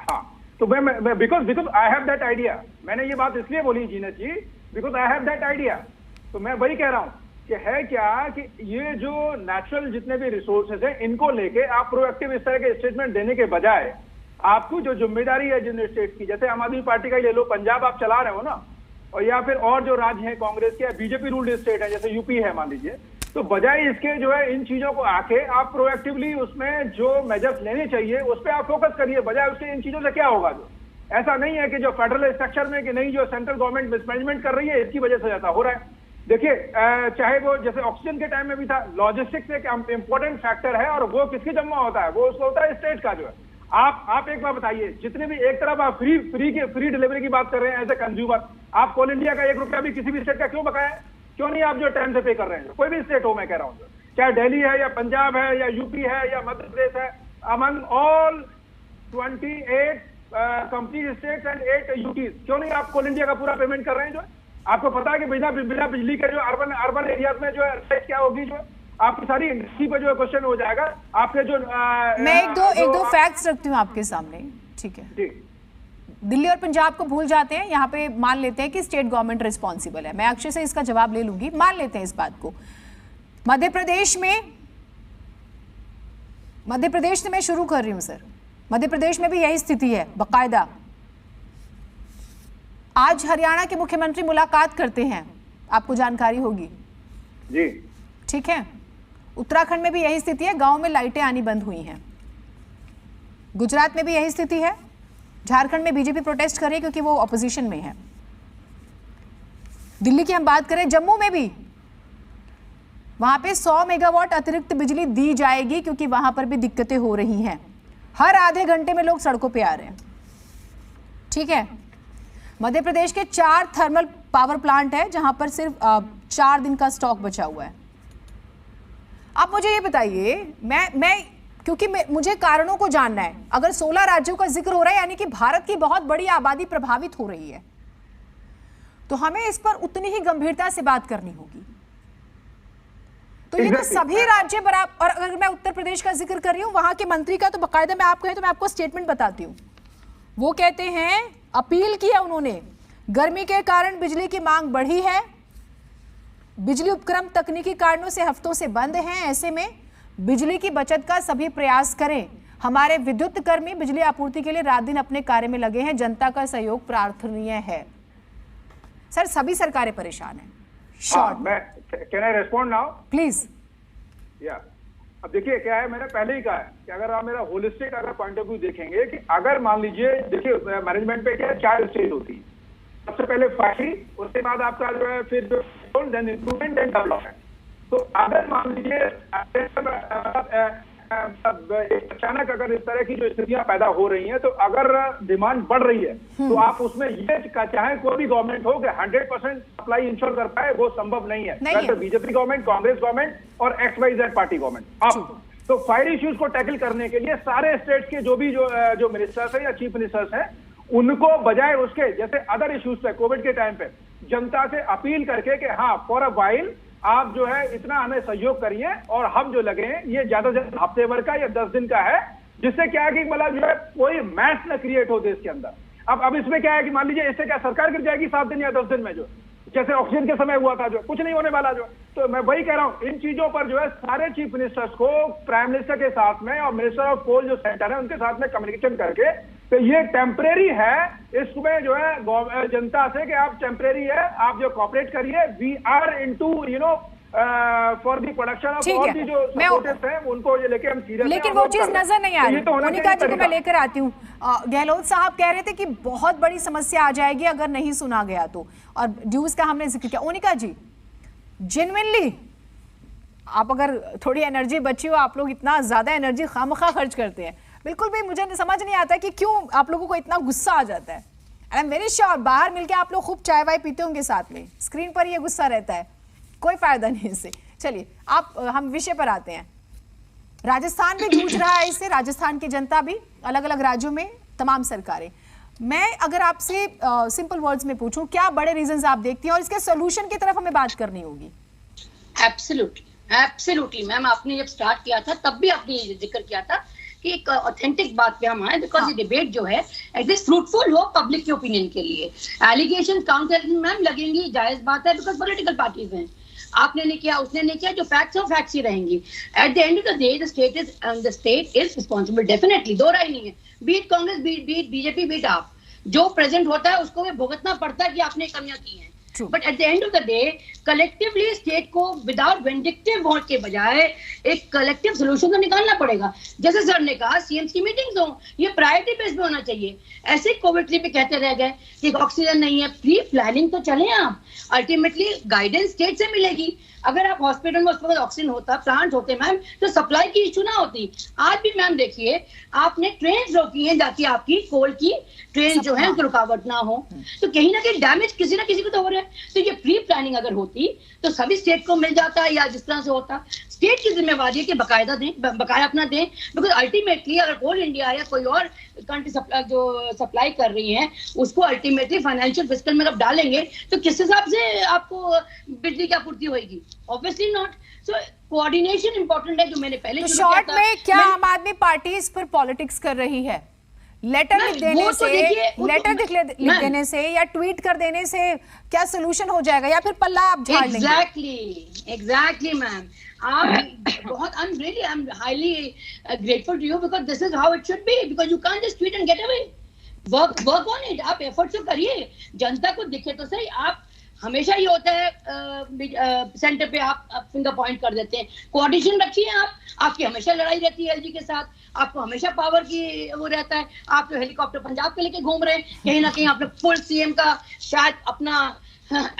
हाँ, तो मैं because I have that idea, मैंने ये बात इसलिए बोली Zeenat ji, because I have that idea. तो मैं वही कह रहा हूँ कि है क्या कि ये जो नेचुरल जितने भी रिसोर्सेज हैं, इनको लेके आप प्रोएक्टिव इस तरह के स्टेटमेंट देने के बजाय आपको जो जिम्मेदारी है जिन स्टेट की, जैसे आम आदमी पार्टी का ही ले लो, पंजाब आप चला रहे हो ना, और या फिर और जो राज्य हैं कांग्रेस के, बीजेपी रूल्ड स्टेट है जैसे यूपी है मान लीजिए, तो बजाय इसके जो है इन चीजों को आके आप प्रोएक्टिवली उसमें जो मेजर्स लेने चाहिए उस पर आप फोकस करिए, बजाय उसके इन चीजों से क्या होगा। जो ऐसा नहीं है कि जो फेडरल स्ट्रक्चर में कि नहीं जो सेंट्रल गवर्नमेंट मिसमैनेजमेंट कर रही है इसकी वजह से ऐसा हो रहा है। देखिए, चाहे वो जैसे ऑक्सीजन के टाइम में भी था, लॉजिस्टिक्स एक इंपॉर्टेंट फैक्टर है और वो किसकी जमा होता है, वो उसको होता है स्टेट का। जो है आप एक बार बताइए, जितने भी एक तरफ आप फ्री डिलीवरी की बात कर रहे हैं एज ए कंज्यूमर, आप कोल इंडिया का 1 रुपया भी किसी भी स्टेट का क्यों बकाया है? क्यों नहीं आप जो टाइम से पे कर रहे हैं? कोई भी स्टेट हो, मैं कह रहा हूँ, चाहे दिल्ली है या पंजाब है या यूपी है या मध्य प्रदेश है, among all 28 company states and 8 UTs, क्यों नहीं आप कोल इंडिया का पूरा पेमेंट कर रहे हैं? जो आपको पता है कि बिना बिजली के जो अर्बन एरियाज में जो है क्या होगी, जो आपकी सारी इंडस्ट्री पर जो क्वेश्चन हो जाएगा। आपके जो मैं एक दो फैक्ट्स रखती हूँ आपके सामने, ठीक है? जी। दिल्ली और पंजाब को भूल जाते हैं, यहाँ पे मान लेते हैं कि स्टेट गवर्नमेंट रिस्पॉन्सिबल है। मैं अक्षय से इसका जवाब ले लूंगी, मान लेते हैं इस बात को। मध्य प्रदेश से मैं शुरू कर रही हूं सर। मध्य प्रदेश में भी यही स्थिति है बाकायदा। आज हरियाणा के मुख्यमंत्री मुलाकात करते हैं, आपको जानकारी होगी जी, ठीक है? उत्तराखंड में भी यही स्थिति है, गांव में लाइटें आनी बंद हुई हैं। गुजरात में भी यही स्थिति है। झारखंड में बीजेपी प्रोटेस्ट कर रही है क्योंकि वो ऑपोजिशन में है। दिल्ली की हम बात करें, जम्मू में भी वहां पे 100 मेगावाट अतिरिक्त बिजली दी जाएगी क्योंकि वहां पर भी दिक्कतें हो रही हैं। हर आधे घंटे में लोग सड़कों पे आ रहे हैं, ठीक है? मध्य प्रदेश के 4 थर्मल पावर प्लांट है जहां पर सिर्फ 4 दिन का स्टॉक बचा हुआ है। आप मुझे ये बताइए, मैं क्योंकि मुझे कारणों को जानना है। अगर 16 राज्यों का जिक्र हो रहा है, यानी कि भारत की बहुत बड़ी आबादी प्रभावित हो रही है, तो हमें इस पर उतनी ही गंभीरता से बात करनी होगी। तो ये तो सभी राज्य बराबर। और अगर मैं उत्तर प्रदेश का जिक्र कर रही हूं, वहां के मंत्री का तो बाकायदा मैं आपको तो मैं आपको स्टेटमेंट बताती हूं। वो कहते हैं, अपील किया उन्होंने, गर्मी के कारण बिजली की मांग बढ़ी है, बिजली उपक्रम तकनीकी कारणों से हफ्तों से बंद हैं, ऐसे में बिजली की बचत का सभी प्रयास करें। हमारे विद्युत कर्मी बिजली आपूर्ति के लिए रात दिन अपने कार्य में लगे हैं, जनता का सहयोग प्रार्थनीय है। सर, सभी सरकारें परेशान हैं। Short can I respond now please? या अब देखिए क्या है, मैंने पहले ही कहा है कि अगर आप मेरा होलिस्टिक अगर पॉइंट ऑफ व्यू देखेंगे कि अगर मान लीजिए, देखिए मैनेजमेंट पे क्या है, 4 स्टेज होती है। सबसे पहले फायरिंग, उसके बाद आपका जो है फिर देन इंप्रूवमेंट, देन डेवलपमेंट। तो अगर मान लीजिए अचानक अगर इस तरह की जो स्थितियां पैदा हो रही हैं, तो अगर डिमांड बढ़ रही है तो आप उसमें ये चाहे कोई भी गवर्नमेंट हो कि 100% सप्लाई इंश्योर कर पाए, वो संभव नहीं है। तो बीजेपी गवर्नमेंट, कांग्रेस गवर्नमेंट और XYZ पार्टी गवर्नमेंट। अब तो फायर इश्यूज को टैकल करने के लिए सारे स्टेट्स के जो भी जो मिनिस्टर्स हैं या चीफ मिनिस्टर्स हैं, उनको बजाय उसके जैसे अदर इश्यूज पे, कोविड के टाइम पे जनता से अपील करके कि हाँ, फॉर अ वाइल आप जो है इतना हमें सहयोग करिए और हम जो लगे हैं ये ज्यादा से ज्यादा हफ्ते भर का या 10 दिन का है, जिससे क्या है कि मतलब जो है कोई मैस न क्रिएट हो देश के अंदर। अब इसमें क्या है कि मान लीजिए इससे क्या सरकार गिर जाएगी 7 दिन या 10 दिन में, जो जैसे ऑक्सीजन के समय हुआ था, जो कुछ नहीं होने वाला। जो तो मैं वही कह रहा हूं, इन चीजों पर जो है सारे चीफ मिनिस्टर्स को प्राइम मिनिस्टर के साथ में और मिनिस्टर ऑफ कोल जो सेंटर है उनके साथ में कम्युनिकेशन करके, तो ये टेम्परेरी है, इसमें जो है जनता से कि आप टेम्परेरी है, आप जो कॉपरेट करिए, we are into for the production of all the जो सपोर्टर्स हैं, उनको ये लेके हम सीरियस। लेकिन वो चीज नजर नहीं आ रही। मोनिका जी को मैं लेकर आती हूँ। गहलोत साहब कह रहे थे कि बहुत बड़ी समस्या आ जाएगी अगर नहीं सुना गया तो, और ड्यूज का हमने जिक्र किया। मोनिका जी, जेन्युइनली आप अगर थोड़ी एनर्जी बची हो, आप लोग इतना ज्यादा एनर्जी खामखा खर्च करते हैं, बिल्कुल भी मुझे समझ नहीं आता कि क्यों आप लोगों को इतना गुस्सा आ जाता है। आई एम वेरी श्योर बाहर मिलके आप लोग खूब चाय वाय पीते होंगे साथ में, स्क्रीन पर ये गुस्सा रहता है, कोई फायदा नहीं इससे। चलिए हम विषय पर आते हैं। राजस्थान भी जूझ रहा है इससे, राजस्थान की जनता भी, अलग अलग राज्यों में तमाम सरकारें। मैं अगर आपसे सिंपल वर्ड्स में पूछूं, क्या बड़े रीजंस आप देखती हैं और इसके सोल्यूशन की तरफ हमें बात करनी होगी? एब्सोल्युटली मैम, आपने जब स्टार्ट किया था तब भी आपने ये जिक्र किया था कि एक ऑथेंटिक बात पे हम आए, बिकॉज ये डिबेट जो है एटलीस्ट फ्रूटफुल हो पब्लिक के ओपिनियन के लिए। एलिगेशन काउंटर मैम लगेंगी, जायज बात है, बिकॉज पॉलिटिकल पार्टीज हैं, आपने नहीं किया, उसने नहीं किया, जो फैक्ट्स हैं वो फैक्ट्स ही रहेंगी। At the end of the day the state is responsible, definitely, दो राय नहीं है। Beat Congress, beat BJP, beat AAP, जो प्रेजेंट होता है उसको भी भुगतना पड़ता है कि आपने कमियां की हैं। But at the end of the day collectively state को विदाउट वेंडिक्टिव वोट के बजाय एक कलेक्टिव सोल्यूशन तो निकालना पड़ेगा। जैसे सर ने कहा, सीएम्स की मीटिंग्स हो, ये प्रायोरिटी बेस पे होना चाहिए। ऐसे कोविड पे कहते रह गए कि ऑक्सीजन नहीं है, प्री प्लानिंग तो चले आप, अल्टीमेटली गाइडेंस स्टेट से मिलेगी। अगर आप हॉस्पिटल में उस वक्त ऑक्सीजन होता, प्लांट होते मैम, तो सप्लाई की इशू ना होती। आज भी मैम देखिए, आपने ट्रेन रोकी है जाती आपकी कोल की ट्रेन जो है, उनको रुकावट ना हो, तो कहीं ना कहीं डैमेज किसी ना किसी को तो हो रहा है। तो ये प्री प्लानिंग अगर होती तो सभी स्टेट को मिल जाता, या जिस तरह से होता। स्टेट की जिम्मेवारी है कि बकायदा दें, बकाया अपना दें, बिकॉज अल्टीमेटली अगर कोल इंडिया या कोई और कंट्री जो सप्लाई कर रही है उसको अल्टीमेटली फाइनेंशियल फिस्कल में अब डालेंगे तो किस हिसाब से आपको बिजली की आपूर्ति होगी? Obviously not. So coordination important है, जो मैंने पहले तो शॉर्ट में क्या आम आदमी पार्टी इस पर पॉलिटिक्स कर रही है? लेटर लिख देने से, लिख देने से या ट्वीट कर देने से क्या सोल्यूशन हो जाएगा, या फिर पल्ला आप झाड़ लेंगे? एग्जैक्टली मैम, आप बहुत I am highly grateful to you, because this is how it should be, because you can't just tweet and get away. Work on it, आप एफर्ट तो करिए, जनता को दिखे तो सही। आप हमेशा ये होता है सेंटर पे आप फिंगर पॉइंट कर देते हैं, कोऑर्डिनेशन रखिए आप, आपकी हमेशा लड़ाई रहती है एलजी के साथ, आपको हमेशा पावर की वो रहता है, आप तो हेलीकॉप्टर पंजाब के लेके घूम रहे हैं, कहीं ना कहीं आप लोग फुल सीएम का शायद अपना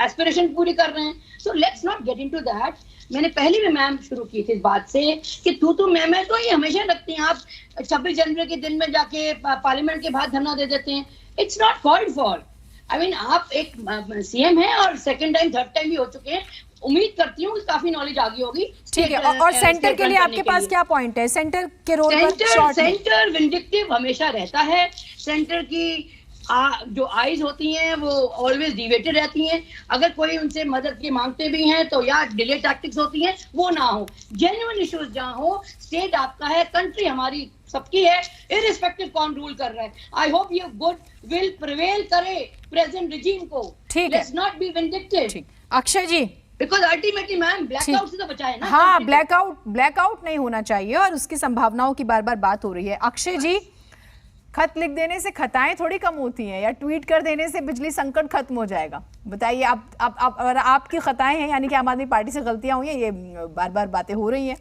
एस्पिरेशन पूरी कर रहे हैं। So let's not get into that. मैंने पहले भी मैम शुरू की थी इस बात से कि तू मैं तो ये हमेशा रखते हैं, आप 26 जनवरी के दिन में जाके पार्लियामेंट के बाहर धरना दे देते हैं। It's not called for. I mean आप एक सीएम हैं और सेकंड टाइम थर्ड टाइम भी हो चुके हैं, उम्मीद करती हूँ कि काफी नॉलेज आ गई होगी। ठीक है, और सेंटर के लिए आपके पास क्या पॉइंट है? सेंटर के रोल पर सेंटर विंडिक्टिव हमेशा रहता है। सेंटर की जो आईज होती हैं वो ऑलवेज डिवेटेड रहती हैं। अगर कोई उनसे मदद की मांगते भी हैं तो या डिले टैक्टिक्स होती हैं, वो ना हो। जेन्युइन इश्यूज जहाँ हो, स्टेट आपका है, कंट्री हमारी सबकी है, इररिस्पेक्टिव कौन रूल कर रहा है। आई होप ये गुड विल प्रिवेल करे प्रेजेंट रिजीम को। ठीक है, let's not be vindictive. Akshay ji, because ultimately ma'am blackout से तो बचाए ना। हाँ, ब्लैकआउट नहीं होना चाहिए और उसकी संभावनाओं की बार बार बात हो रही है। अक्षय जी, खत लिख देने से खताएं थोड़ी कम होती हैं, या ट्वीट कर देने से बिजली संकट खत्म हो जाएगा? बताइए, आप अगर आपकी खताएं हैं, यानी कि आम आदमी पार्टी से गलतियां हुई हैं, ये बार बार बातें हो रही हैं।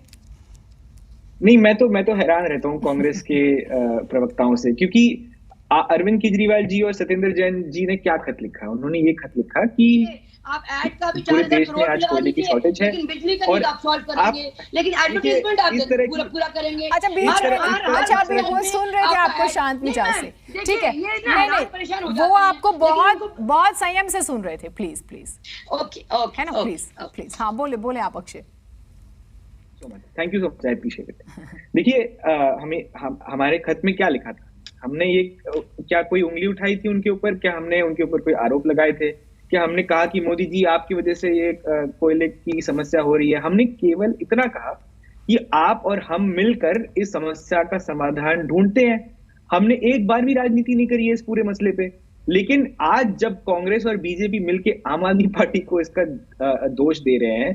नहीं, मैं तो हैरान रहता हूँ कांग्रेस के प्रवक्ताओं से, क्योंकि अरविंद केजरीवाल जी और सत्येंद्र जैन जी ने क्या खत लिखा? उन्होंने ये खत लिखा कि आप ऐड का भी पूरे देश में आज कोयले की शॉर्टेज है, लेकिन बिजली का आप सॉल्व करेंगे, लेकिन एडवर्टाइजमेंट आप पूरा करेंगे। अच्छा, अभी वो सुन रहे थे आपको शांत मिजाज से, ठीक है? नहीं, वो आपको बहुत संयम से सुन रहे थे। प्लीज ओके है ना, प्लीज हाँ, बोले आप Akshay. Thank you so much, I appreciate it. देखिए, हमारे खत में क्या लिखा था? हमने ये क्या कोई उंगली उठाई थी उनके ऊपर? क्या हमने उनके ऊपर कोई आरोप लगाए थे? क्या हमने कहा कि मोदी जी आपकी वजह से ये कोयले की समस्या हो रही है? हमने केवल इतना कहा कि आप और हम मिलकर इस समस्या का समाधान ढूंढते हैं। हमने एक बार भी राजनीति नहीं करी है इस पूरे मसले पे। लेकिन आज जब कांग्रेस और बीजेपी मिलके आम आदमी पार्टी को इसका दोष दे रहे हैं,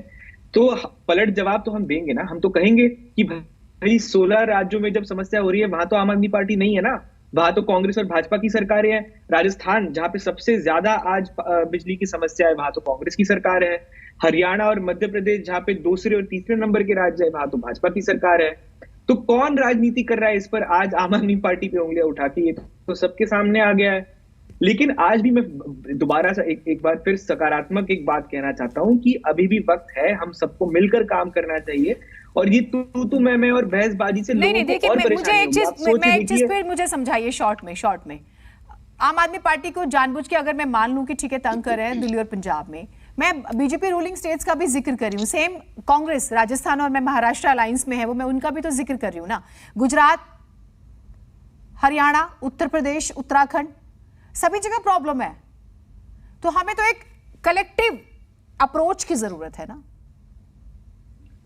तो पलट जवाब तो हम देंगे ना। हम तो कहेंगे कि भाई 16 राज्यों में जब समस्या हो रही है, वहां तो आम आदमी पार्टी नहीं है ना, वहां तो कांग्रेस और भाजपा की सरकारें हैं। राजस्थान, जहां पे सबसे ज्यादा आज बिजली की समस्या है, वहां तो कांग्रेस की सरकार है। हरियाणा और मध्य प्रदेश, जहां पे दूसरे और तीसरे नंबर के राज्य है, वहां तो भाजपा की सरकार है। तो कौन राजनीति कर रहा है इस पर? आज आम आदमी पार्टी पे उंगलियां उठा के ये तो सबके सामने आ गया है। लेकिन आज भी मैं दोबारा से एक बार फिर सकारात्मक एक बात कहना चाहता हूं कि अभी भी वक्त है, हम सबको मिलकर काम करना चाहिए। और ये तू मैं और बहसबाजी से नहीं, देखिए, मुझे एक चीज फिर मुझे समझाइए शॉर्ट में। आम आदमी पार्टी को जानबूझ के अगर मैं मान लूं कि ठीक है तंग कर रहे हैं दिल्ली और पंजाब में, मैं बीजेपी रूलिंग स्टेट्स का भी जिक्र कर रही हूँ, सेम कांग्रेस राजस्थान और मैं महाराष्ट्र अलायंस में है वो, मैं उनका भी तो जिक्र कर रही हूँ ना। गुजरात, हरियाणा, उत्तर प्रदेश, उत्तराखंड, सभी जगह प्रॉब्लम है। तो हमें तो एक कलेक्टिव अप्रोच की जरूरत है ना।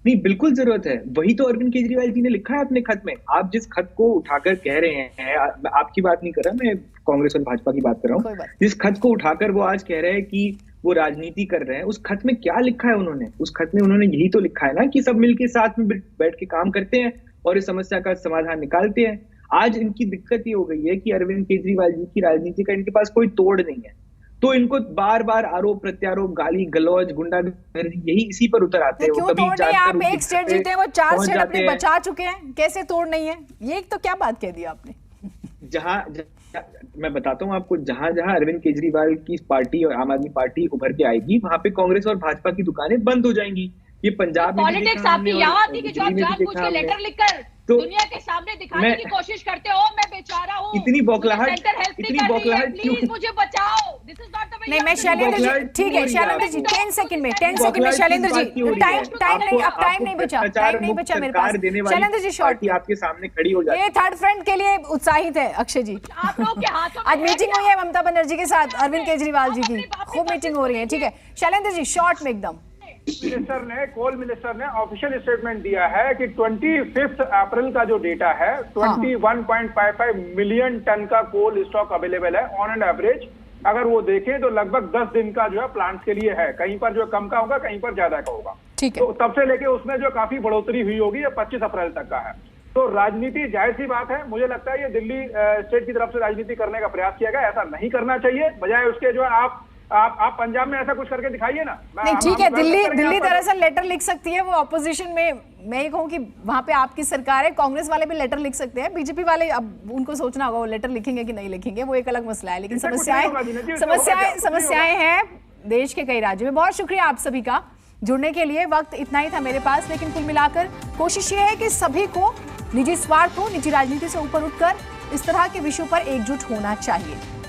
नहीं, बिल्कुल जरूरत है। वही तो अरविंद केजरीवाल जी ने लिखा है अपने खत में। आप जिस खत को उठाकर कह रहे हैं, आपकी बात नहीं कर रहा, मैं कांग्रेस और भाजपा की बात कर रहा हूँ। जिस खत को उठाकर वो आज कह रहे हैं कि वो राजनीति कर रहे हैं, उस खत में क्या लिखा है उन्होंने? उस खत में उन्होंने यही तो लिखा है ना कि सब मिलके साथ में बैठ के काम करते हैं और इस समस्या का समाधान निकालते हैं। आज इनकी दिक्कत ये हो गई है कि अरविंद केजरीवाल जी की राजनीति का इनके पास कोई तोड़ नहीं है, तो इनको बार बार आरोप प्रत्यारोप, गाली गलौज, गुंडागर्दी, यही इसी पर उतर आते हैं। क्यों तोड़ नहीं है? आप एक स्टेट जीते हैं, वो 4 स्टेट अपने बचा चुके हैं, कैसे तोड़ नहीं है? ये तो क्या बात कह दी आपने। जहां मैं बताता हूँ आपको, जहां अरविंद केजरीवाल की पार्टी और आम आदमी पार्टी उभर के आएगी, वहां पे कांग्रेस और भाजपा की दुकानें बंद हो जाएंगी, ये पंजाब में पॉलिटिक्स आपकी यहाँ थी कि जो आप जानबूझ के लेटर लिखकर तो दुनिया के सामने दिखाने की कोशिश करते हो मैं बेचारा हूँ, इतनी बौखलाहट प्लीज मुझे बचाओ। This is not the way. नहीं, मैं शैलेंद्र जी, ठीक है शैलेंद्र जी, 10 सेकंड में शैलेंद्र जी, टाइम नहीं बचा मेरे पास। शैलेंद्र जी शॉर्ट आपके सामने खड़ी हो जाती है। ये थर्ड फ्रंट के लिए उत्साहित है अक्षय जी। आप लोगों के हाथों में आज मीटिंग हुई है ममता बनर्जी के साथ, अरविंद केजरीवाल जी की खूब मीटिंग हो रही है। ठीक है शैलेंद्र जी शॉर्ट में एकदम। कोल मिनिस्टर ने ऑफिशियल स्टेटमेंट दिया है कि 25 अप्रैल का जो डेटा है 21.55 मिलियन टन का कोल स्टॉक अवेलेबल है ऑन एंड एवरेज। अगर वो देखें तो लगभग 10 दिन का जो है प्लांट्स के लिए है, कहीं पर जो कम का होगा कहीं पर ज्यादा का होगा। ठीक है। तो तब से लेके उसमें जो काफी बढ़ोतरी हुई होगी ये 25 अप्रैल तक का है। तो राजनीति जाहिर सी बात है, मुझे लगता है ये दिल्ली स्टेट की तरफ से राजनीति करने का प्रयास किया गया। ऐसा नहीं करना चाहिए, बजाय उसके जो है आप पंजाब में ऐसा कुछ करके दिखाइए ना। नहीं ठीक है, दिल्ली दरअसल लेटर लिख सकती है, वो ऑपोजिशन में। मैं ये कहूँ कि वहां पे आपकी सरकार है, कांग्रेस वाले भी लेटर लिख सकते हैं, बीजेपी वाले अब उनको सोचना होगा वो लेटर लिखेंगे कि नहीं लिखेंगे, वो एक अलग मसला है। लेकिन समस्याएं हैं देश के कई राज्यों में। बहुत शुक्रिया आप सभी का जुड़ने के लिए। वक्त इतना ही था मेरे पास, लेकिन कुल मिलाकर कोशिश ये है कि सभी को निजी स्वार्थ को, निजी राजनीति से ऊपर उठकर इस तरह के विषयों पर एकजुट होना चाहिए।